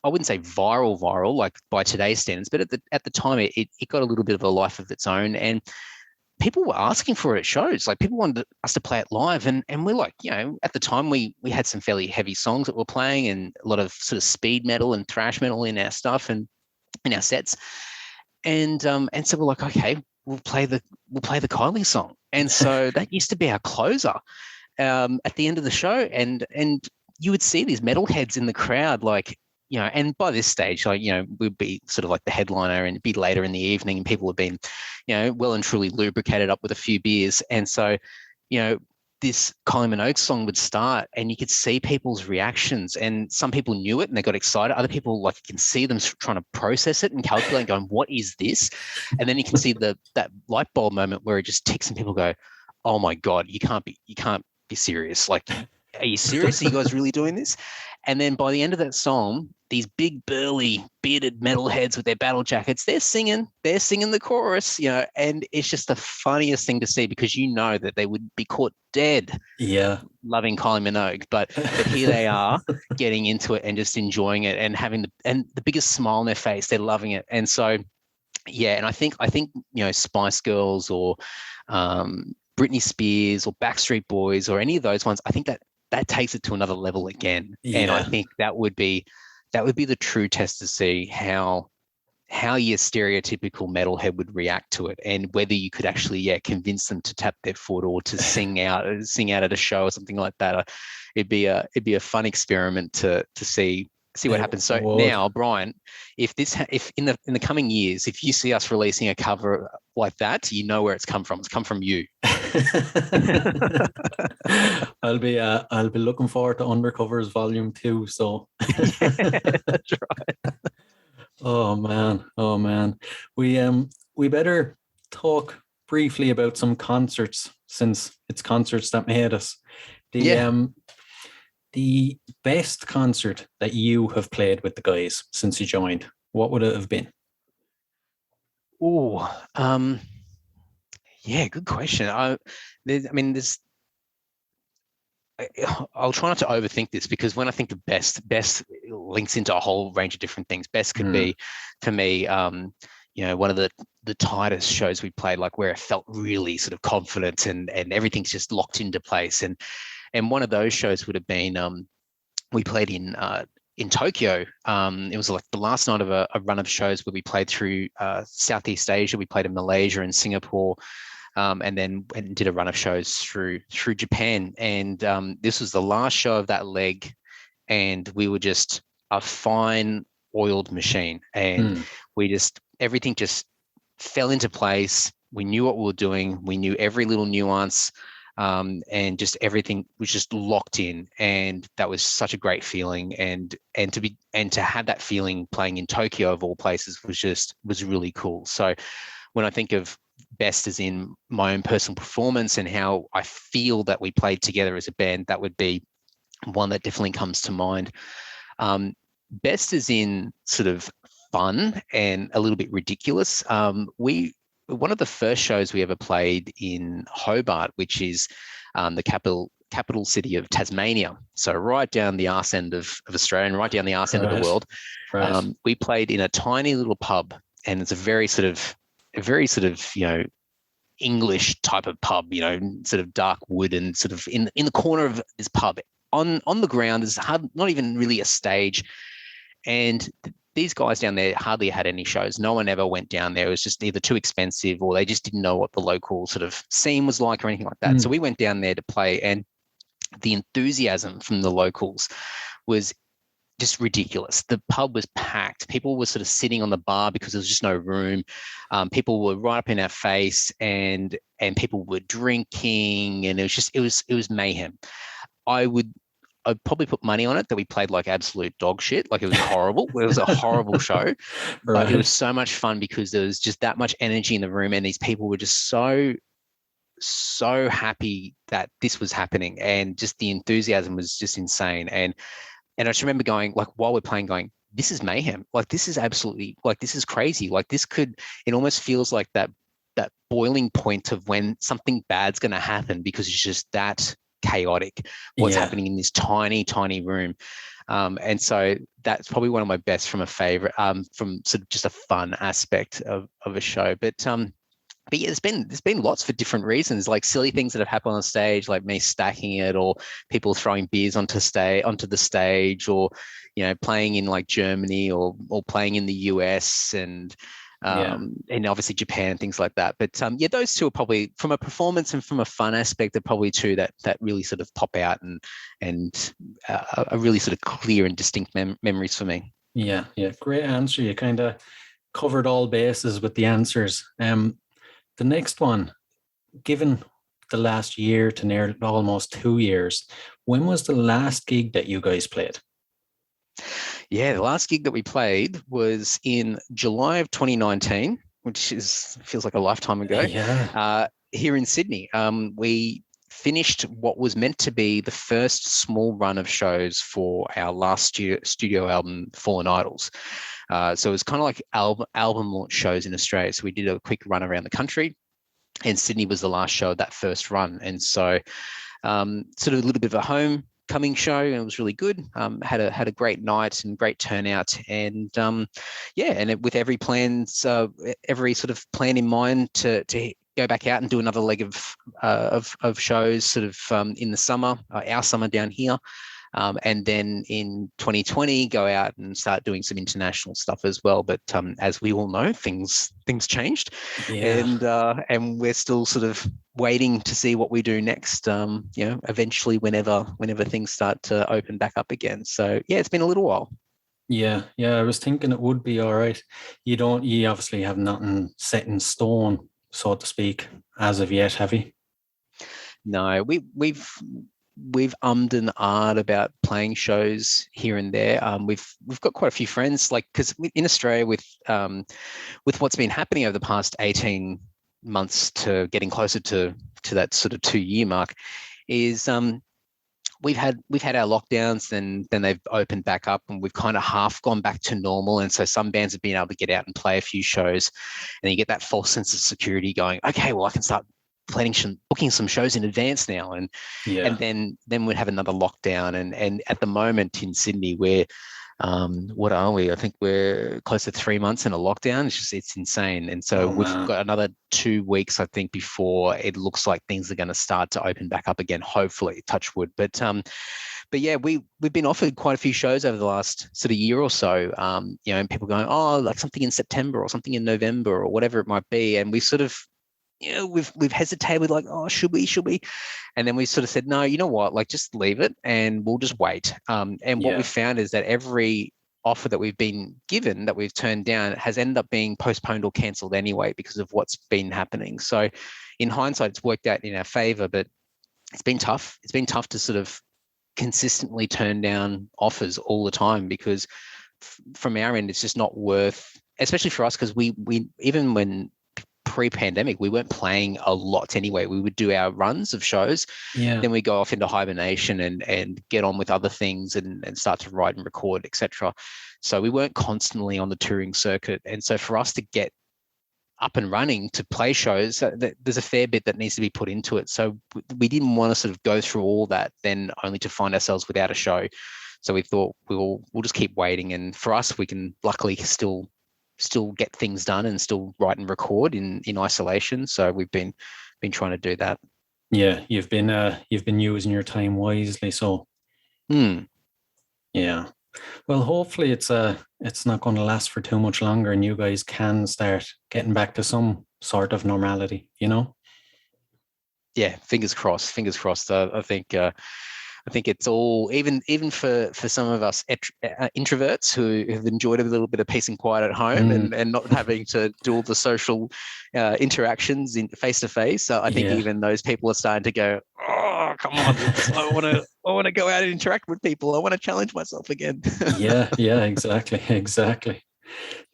I wouldn't say viral, like by today's standards, but at the time it got a little bit of a life of its own. And people were asking for it at shows. Like people wanted us to play it live. And we're like, at the time we had some fairly heavy songs that we're playing and a lot of sort of speed metal and thrash metal in our stuff and in our sets. And so we're like, okay, we'll play the Kylie song. And so that used to be our closer at the end of the show. And you would see these metalheads in the crowd, like, and by this stage, like, we'd be sort of like the headliner and it'd be later in the evening and people had been, well and truly lubricated up with a few beers. And so, this Kylie Minogue song would start and you could see people's reactions and some people knew it and they got excited. Other people, like, you can see them trying to process it and calculate going, what is this? And then you can see that light bulb moment where it just ticks and people go, oh my God, you can't be serious. Like, are you serious? Are you guys really doing this? And then by the end of that song, these big, burly, bearded metalheads with their battle jackets, they're singing the chorus, and it's just the funniest thing to see because that they would be caught dead loving Kylie Minogue. But here they are getting into it and just enjoying it and having the biggest smile on their face. They're loving it. And so, yeah, and I think Spice Girls or Britney Spears or Backstreet Boys or any of those ones, I think that takes it to another level again. Yeah. And I think that would be the true test to see how your stereotypical metalhead would react to it and whether you could actually convince them to tap their foot or to sing out at a show or something like that. It'd be a fun experiment to see what happens. So now, Brian, if in the coming years, if you see us releasing a cover like that, you know where it's come from. It's come from you. I'll be looking forward to Undercovers Volume 2. So that's right. Oh man. We better talk briefly about some concerts since it's concerts that made us. The best concert that you have played with the guys since you joined, what would it have been? Good question. I'll try not to overthink this because when I think of best links into a whole range of different things. Best could be, for me, one of the tightest shows we played, like where it felt really sort of confident and everything's just locked into place. And one of those shows would have been we played in Tokyo. It was like the last night of a run of shows where we played through Southeast Asia. We played in Malaysia and Singapore, and then did a run of shows through Japan. And this was the last show of that leg, and we were just a fine oiled machine. And everything just fell into place. We knew what we were doing. We knew every little nuance. And just everything was just locked in, and that was such a great feeling. And to have that feeling playing in Tokyo of all places was really cool. So when I think of best as in my own personal performance and how I feel that we played together as a band, that would be one that definitely comes to mind. Best as in sort of fun and a little bit ridiculous. One of the first shows we ever played in Hobart, which is the capital city of Tasmania. So right down the arse end of Australia and right down the arse end of the world. Right. We played in a tiny little pub, and it's a very sort of English type of pub, sort of dark wood, and sort of in the corner of this pub on the ground. There's not even really a stage. And these guys down there hardly had any shows. No one ever went down there. It was just either too expensive or they just didn't know what the local sort of scene was like or anything like that. So we went down there to play, and the enthusiasm from the locals was just ridiculous. The pub was packed. People were sort of sitting on the bar because there was just no room. People were right up in our face, and people were drinking, and it was mayhem. I'd probably put money on it that we played like absolute dog shit. Like, it was horrible. It was a horrible show, but it was so much fun because there was just that much energy in the room, and these people were just so happy that this was happening, and just the enthusiasm was just insane. And I just remember going, like, while we're playing, going, this is mayhem. Like, this is absolutely, like, this is crazy. Like, it almost feels like that boiling point of when something bad's going to happen, because it's just that chaotic what's happening in this tiny room. And so that's probably one of my best from a favorite, from sort of just a fun aspect of a show. But yeah, there's been lots for different reasons, like silly things that have happened on stage, like me stacking it, or people throwing beers onto the stage, or playing in like Germany or playing in the US, and obviously Japan, things like that. But yeah, those two are probably, from a performance and from a fun aspect, are probably two that really sort of pop out and are really sort of clear and distinct memories for me. Yeah, great answer. You kind of covered all bases with the answers. The next one, given the last year to near almost 2 years, when was the last gig that you guys played? Yeah, the last gig that we played was in July of 2019, which feels like a lifetime ago. Yeah. Here in Sydney, we finished what was meant to be the first small run of shows for our last studio album, Fallen Idols. So it was kind of like album launch shows in Australia. So we did a quick run around the country, and Sydney was the last show of that first run. And so sort of a little bit of a homecoming show, and it was really good. Had a great night and great turnout. And with every sort of plan in mind to go back out and do another leg of shows sort of in the summer, our summer down here. And then in 2020, go out and start doing some international stuff as well. But as we all know, things changed, and we're still sort of waiting to see what we do next. Eventually, whenever things start to open back up again. So yeah, it's been a little while. Yeah. I was thinking it would be all right. You obviously have nothing set in stone, so to speak, as of yet, have you? No, we've ummed and ahed about playing shows here and there. We've got quite a few friends, like, because in Australia with what's been happening over the past 18 months to getting closer to that sort of 2-year mark, is we've had our lockdowns, and then they've opened back up, and we've kind of half gone back to normal. And so some bands have been able to get out and play a few shows, and you get that false sense of security going, okay, well, I can start booking some shows in advance now, and then we'd have another lockdown. And at the moment in Sydney, we're what are we? I think we're close to 3 months in a lockdown. It's insane. And so we've got another 2 weeks, I think, before it looks like things are going to start to open back up again, hopefully, touch wood. But yeah, we've been offered quite a few shows over the last sort of year or so, and people going, oh, like something in September or something in November or whatever it might be. And we sort of, we've hesitated, like, oh, should we? And then we sort of said, no, you know what, like, just leave it and we'll just wait. And what we found is that every offer that we've been given, that we've turned down, has ended up being postponed or cancelled anyway because of what's been happening. So in hindsight, it's worked out in our favor, but it's been tough. It's been tough to sort of consistently turn down offers all the time, because from our end, it's just not worth, especially for us, because we even when pre-pandemic, we weren't playing a lot anyway. We would do our runs of shows, then we go off into hibernation and get on with other things and start to write and record, etc. So we weren't constantly on the touring circuit. And so for us to get up and running to play shows, there's a fair bit that needs to be put into it. So we didn't want to sort of go through all that then only to find ourselves without a show. So we thought we'll just keep waiting. And for us, we can luckily still get things done and still write and record in isolation. So we've been trying to do that. Yeah, you've been using your time wisely. So yeah, Well, hopefully it's not going to last for too much longer, and you guys can start getting back to some sort of normality. Yeah, fingers crossed. Fingers crossed. I think it's all even for some of us introverts who have enjoyed a little bit of peace and quiet at home and not having to do all the social interactions in face to face. So I think even those people are starting to go, oh, come on, I want to go out and interact with people. I want to challenge myself again. yeah, exactly.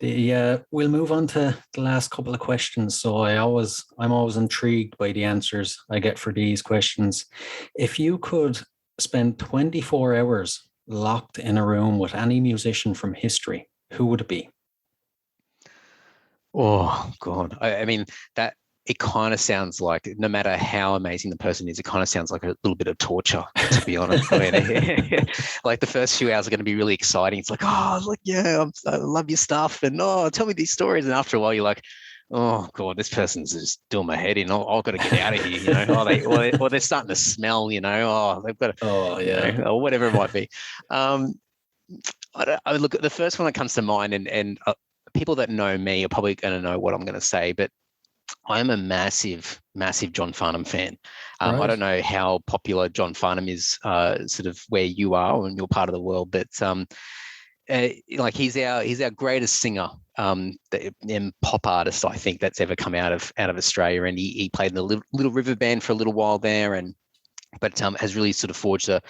We'll move on to the last couple of questions. So I'm always intrigued by the answers I get for these questions. If you could spend 24 hours locked in a room with any musician from history, who would it be? Oh God. I mean, that it kind of sounds like, no matter how amazing the person is, it kind of sounds like a little bit of torture, to be honest. I mean, like the first few hours are going to be really exciting. It's like, oh, like, yeah, I love your stuff. And oh, tell me these stories. And after a while, you're like, oh God, this person's just doing my head in. I've got to get out of here, or they're starting to smell, oh, they've got to, or whatever it might be. I look at the first one that comes to mind, and people that know me are probably going to know what I'm going to say, but I'm a massive, massive John Farnham fan. Right. I don't know how popular John Farnham is, sort of where you are in your part of the world, but like he's our greatest singer, and pop artist, I think, that's ever come out of Australia. And he played in the Little River Band for a little while there, but has really sort of forged a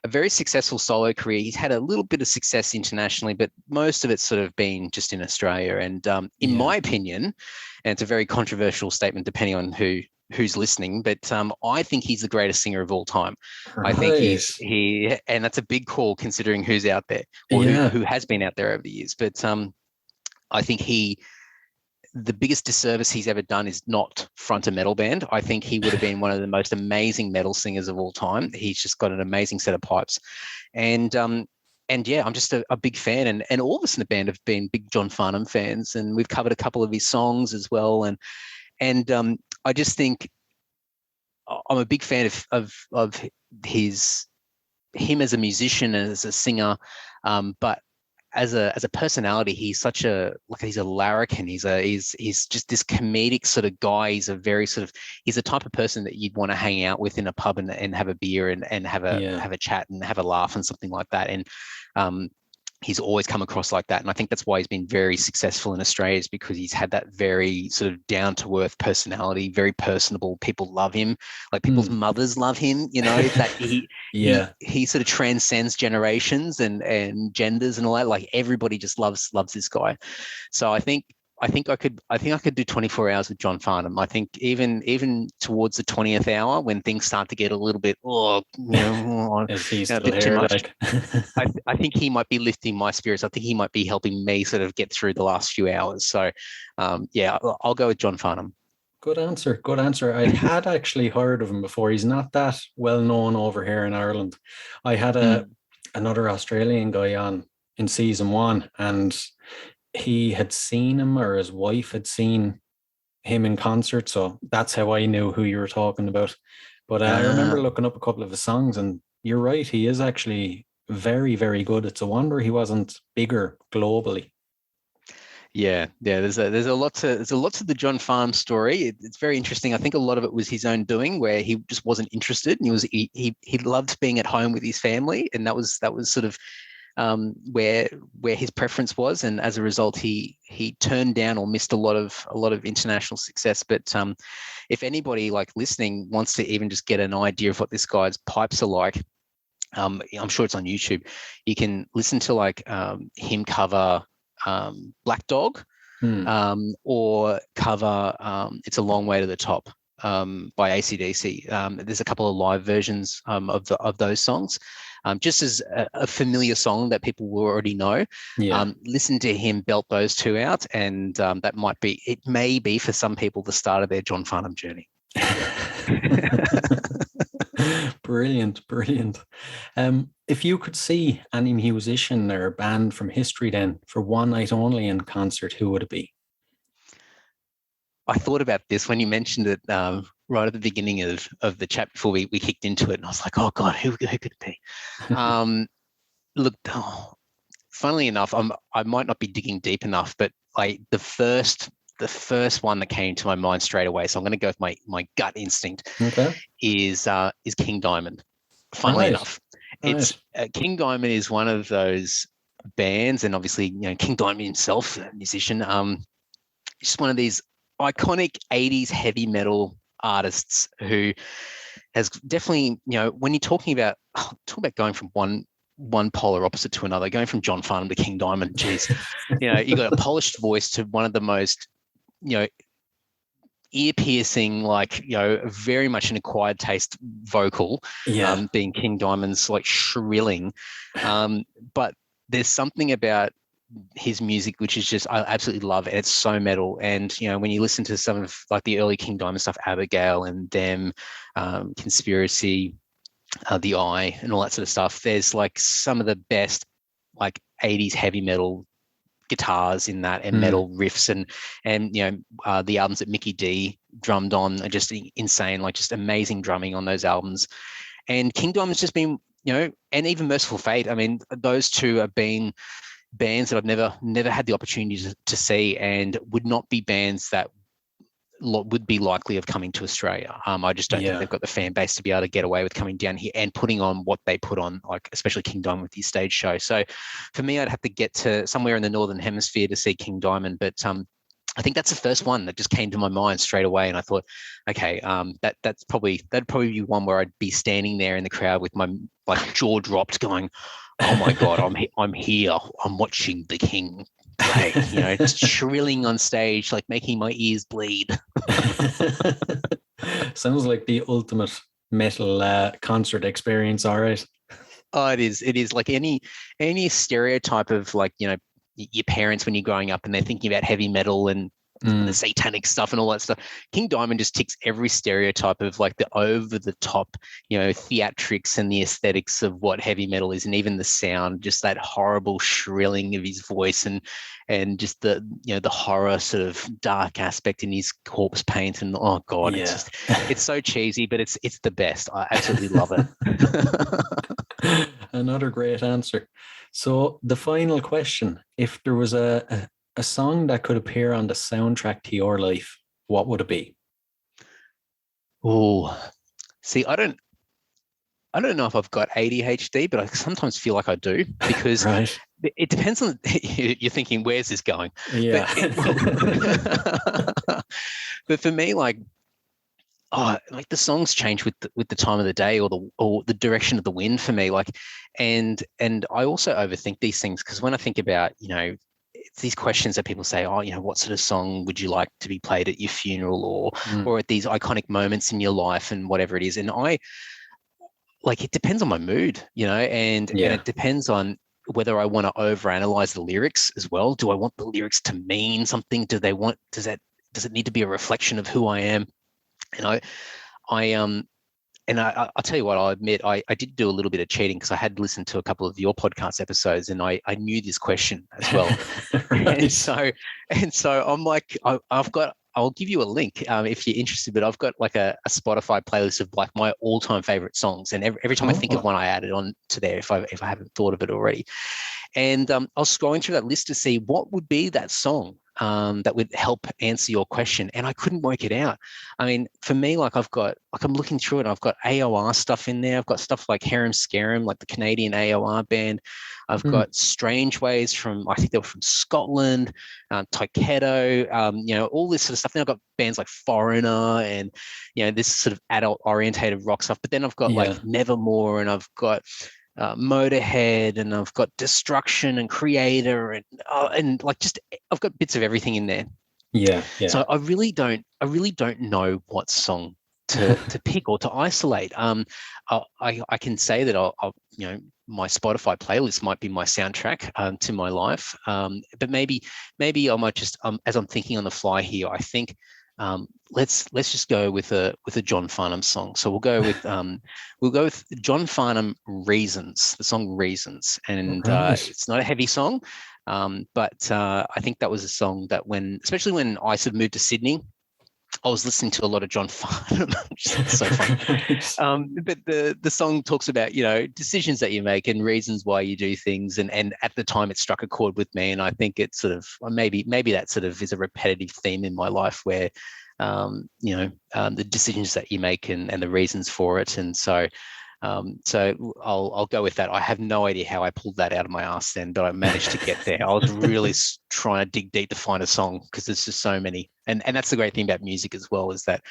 very successful solo career. He's had a little bit of success internationally, but most of it's sort of been just in Australia. And in my opinion, and it's a very controversial statement depending on who's listening, but I think he's the greatest singer of all time. Right. I think and that's a big call considering who's out there, or who has been out there over the years. But I think the biggest disservice he's ever done is not front a metal band. I think he would have been one of the most amazing metal singers of all time. He's just got an amazing set of pipes. And yeah, I'm just a big fan. And all of us in the band have been big John Farnham fans, and we've covered a couple of his songs as well. And I just think I'm a big fan of him as a musician and as a singer, but as a personality, he's he's a larrikin. He's just this comedic sort of guy. He's the type of person that you'd want to hang out with in a pub and have a beer and have a chat and have a laugh and something like that. And he's always come across like that. And I think that's why he's been very successful in Australia, is because he's had that very sort of down-to-earth personality, very personable. People love him. Like people's mothers love him, that he sort of transcends generations and genders and all that. Like everybody just loves this guy. So I think I could do 24 hours with John Farnham. I think even towards the 20th hour, when things start to get a little bit, a bit too much, I think he might be lifting my spirits. I think he might be helping me sort of get through the last few hours. So, I'll go with John Farnham. Good answer. I had actually heard of him before. He's not that well known over here in Ireland. I had another Australian guy on in season 1, and he had seen him, or his wife had seen him in concert. So that's how I knew who you were talking about. But I remember looking up a couple of his songs, and you're right, he is actually very, very good. It's a wonder he wasn't bigger globally. Yeah. There's a lot to the John Farnham story. It's very interesting. I think a lot of it was his own doing, where he just wasn't interested, and he loved being at home with his family, and that was sort of where his preference was, and as a result, he turned down or missed a lot of international success. But if anybody like listening wants to even just get an idea of what this guy's pipes are like, I'm sure it's on YouTube. You can listen to like him cover Black Dog, or cover It's a Long Way to the Top by AC/DC. There's a couple of live versions of those songs. Just as a familiar song that people will already know. Listen to him belt those two out, and it may be for some people the start of their John Farnham journey. Brilliant. If you could see any musician or band from history then for one night only in concert, who would it be? I thought about this when you mentioned it right at the beginning of the chat before we kicked into it, and I was like, oh God, who could it be? Look, funnily enough, I might not be digging deep enough, but like the first one that came to my mind straight away, so I'm going to go with my gut instinct, Okay. is King Diamond. Funnily enough, it's King Diamond is one of those bands, and obviously, King Diamond himself, a musician, just one of these iconic 80s heavy metal artists who has definitely, when you're talking about going from one polar opposite to another, going from John Farnham to King Diamond, geez, you got a polished voice to one of the most, ear piercing, like, very much an acquired taste vocal, being King Diamond's like shrilling. But there's something about his music which is just, I absolutely love it. It's so metal. And when you listen to some of like the early King Diamond stuff, Abigail and Them, Conspiracy, The Eye, and all that sort of stuff, there's like some of the best like 80s heavy metal guitars in that, and metal riffs, and the albums that Mickey D drummed on are just insane, like just amazing drumming on those albums. And King Diamond's just been, and even Merciful Fate, I mean, those two have been bands that I've never had the opportunity to see, and would not be bands that would be likely of coming to Australia. I just don't think they've got the fan base to be able to get away with coming down here and putting on what they put on, like especially King Diamond with his stage show. So for me, I'd have to get to somewhere in the Northern Hemisphere to see King Diamond. But I think that's the first one that just came to my mind straight away. And I thought, okay, that'd probably be one where I'd be standing there in the crowd with my like jaw dropped going, oh my God, I'm here. I'm watching the King play, just shrilling on stage, like making my ears bleed. Sounds like the ultimate metal concert experience. All right. Oh, it is like any stereotype of like, your parents when you're growing up and they're thinking about heavy metal and the satanic stuff and all that stuff. King Diamond just ticks every stereotype of like the over the top, theatrics and the aesthetics of what heavy metal is, and even the sound, just that horrible shrilling of his voice, and just the the horror sort of dark aspect in his corpse paint, and oh God, it's so cheesy, but it's the best. I absolutely love it. Another great answer. So the final question: if there was a song that could appear on the soundtrack to your life, what would it be? Oh, see, I don't know if I've got ADHD, but I sometimes feel like I do, because it depends on. You're thinking, where's this going? Yeah. But for me, like the songs change with the time of the day or the direction of the wind for me. Like, and I also overthink these things, because when I think about, it's these questions that people say, oh, what sort of song would you like to be played at your funeral, or at these iconic moments in your life, and whatever it is. And it depends on my mood, and it depends on whether I want to overanalyze the lyrics as well. Do I want the lyrics to mean something? Does it need to be a reflection of who I am? And I'll tell you what, I'll admit, I did do a little bit of cheating, because I had listened to a couple of your podcast episodes, and I knew this question as well. and so I'm like, I'll give you a link if you're interested, but I've got like a Spotify playlist of like my all-time favorite songs. And every time I think of one, I add it on to there if I haven't thought of it already. And I was scrolling through that list to see what would be that song that would help answer your question, and I couldn't work it out. I mean, for me, like I'm looking through it, I've got AOR stuff in there. I've got stuff like Harem Scarum, like the Canadian AOR band. I've got Strange Ways I think they were from Scotland, Taiketo, all this sort of stuff. Then I've got bands like Foreigner and, this sort of adult orientated rock stuff. But then I've got like Nevermore, and I've got Motorhead, and I've got Destruction and Creator, and like just I've got bits of everything in there. Yeah. So I really don't know what song to pick or to isolate. I can say that I'll my Spotify playlist might be my soundtrack to my life. But maybe I might just as I'm thinking on the fly here, I think let's just go with a John Farnham song. So we'll go with John Farnham, Reasons, the song Reasons, and it's not a heavy song, but I think that was a song that especially when I sort of moved to Sydney, I was listening to a lot of John Farnham, which is so funny. But the song talks about, decisions that you make and reasons why you do things. And at the time it struck a chord with me. And I think it sort of, maybe that sort of is a repetitive theme in my life where, the decisions that you make and the reasons for it. And so I'll go with that. I have no idea how I pulled that out of my ass then, but I managed to get there. I was really trying to dig deep to find a song because there's just so many. And that's the great thing about music as well, is that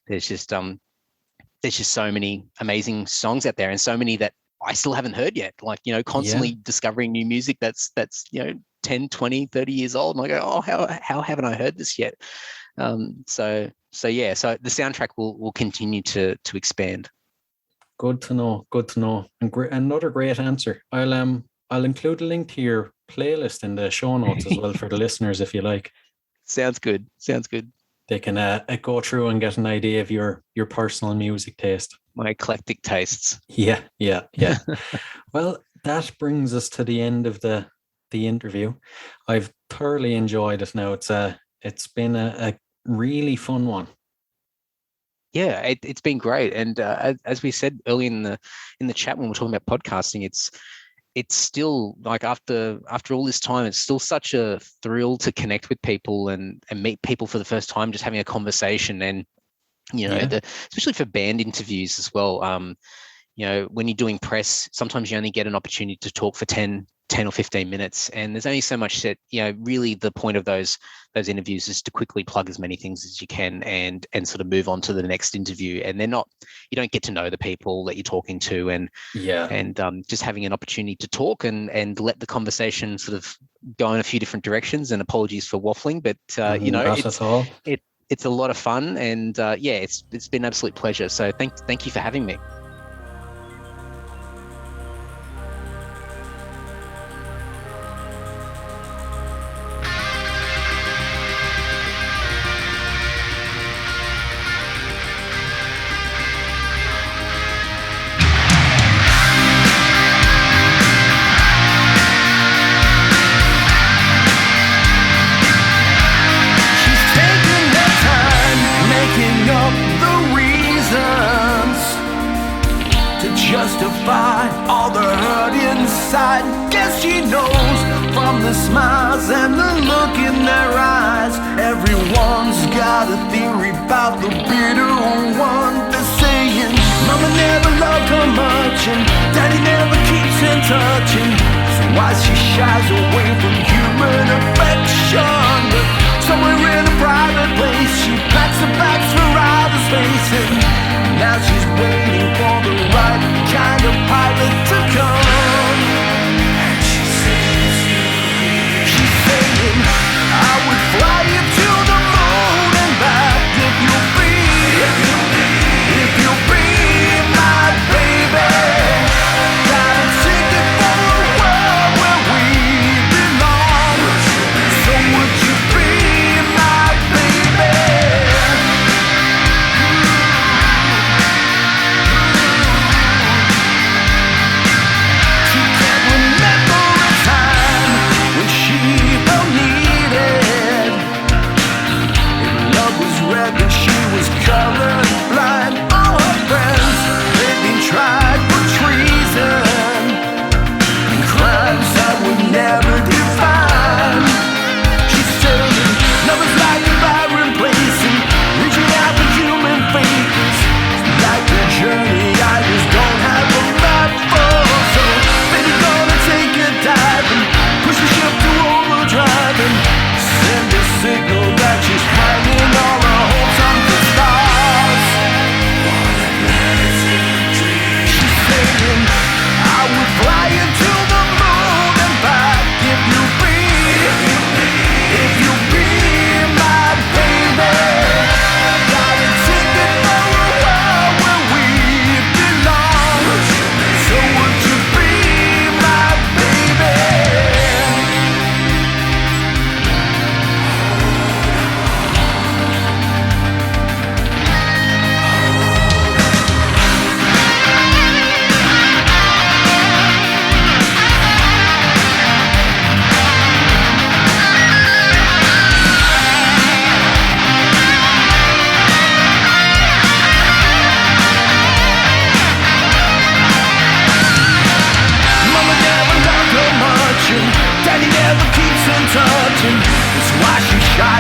there's just so many amazing songs out there and so many that I still haven't heard yet. Like, constantly discovering new music that's 10, 20, 30 years old. And I go, oh, how haven't I heard this yet? So the soundtrack will continue to expand. Good to know. And another great answer. I'll include a link to your playlist in the show notes as well for the listeners, if you like. Sounds good. They can go through and get an idea of your personal music taste. My eclectic tastes. Yeah. Well, that brings us to the end of the interview. I've thoroughly enjoyed it. Now it's been a really fun one. Yeah, it's been great, and as we said early in the chat when we're talking about podcasting, it's still like after all this time, it's still such a thrill to connect with people and meet people for the first time, just having a conversation, and especially for band interviews as well. When you're doing press, sometimes you only get an opportunity to talk for 10 or 15 minutes, and there's only so much that really the point of those interviews is to quickly plug as many things as you can and sort of move on to the next interview. And you don't get to know the people that you're talking to, and just having an opportunity to talk and let the conversation sort of go in a few different directions. And apologies for waffling, but it's a lot of fun, and it's been an absolute pleasure. So thank you for having me. Justify all the hurt inside. Guess she knows from the smiles and the look in their eyes. Everyone's got a theory about the bitter one. They're saying Mama never loved her much and Daddy never keeps in touch, and so why she shies away from human affection. But somewhere in a private place she packs her bags for outer space, and now she's waiting for the right kind of pilot to come. And she's saying, I would fly you to the moon and back if you'll be my baby. Got a ticket for a world where we belong. So would you be my baby?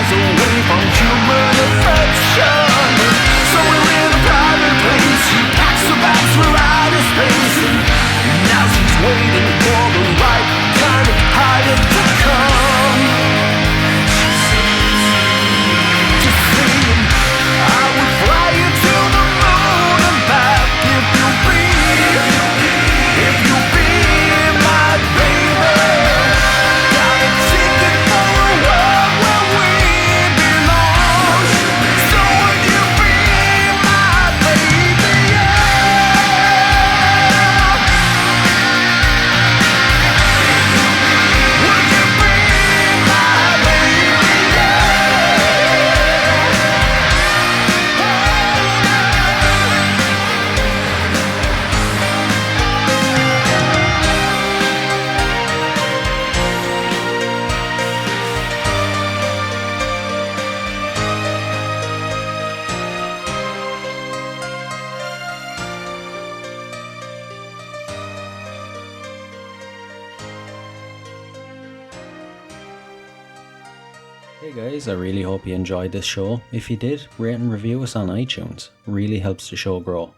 shies away from human affection. So we're in a private place. She packs her bags for outer space, and now she's waiting for the right kind of pilot to come. Just saying, I would fly you to the moon and back if you'll be my baby. Got a ticket for a world where we belong. So would you be my baby? Would you be my Hey guys, I really hope you enjoyed this show. If you did, rate and review us on iTunes. Really helps the show grow.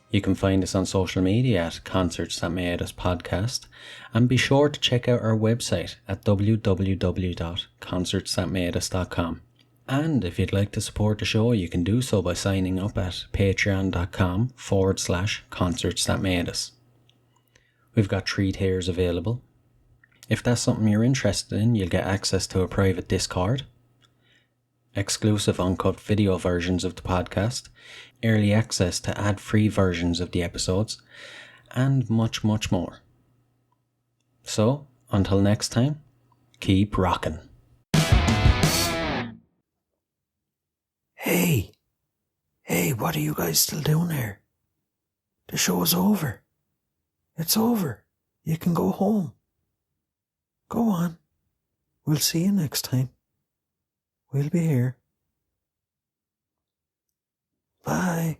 You can find us on social media at Concerts That Made Us Podcast, and be sure to check out our website at www.concertsthatmadeus.com. And if you'd like to support the show, you can do so by signing up at patreon.com/Concerts That Made Us. We've got 3 tiers available. If that's something you're interested in, you'll get access to a private Discord, exclusive uncut video versions of the podcast, early access to ad-free versions of the episodes, and much, much more. So, until next time, keep rocking. Hey, what are you guys still doing here? The show's over. It's over. You can go home. Go on. We'll see you next time. We'll be here. Bye.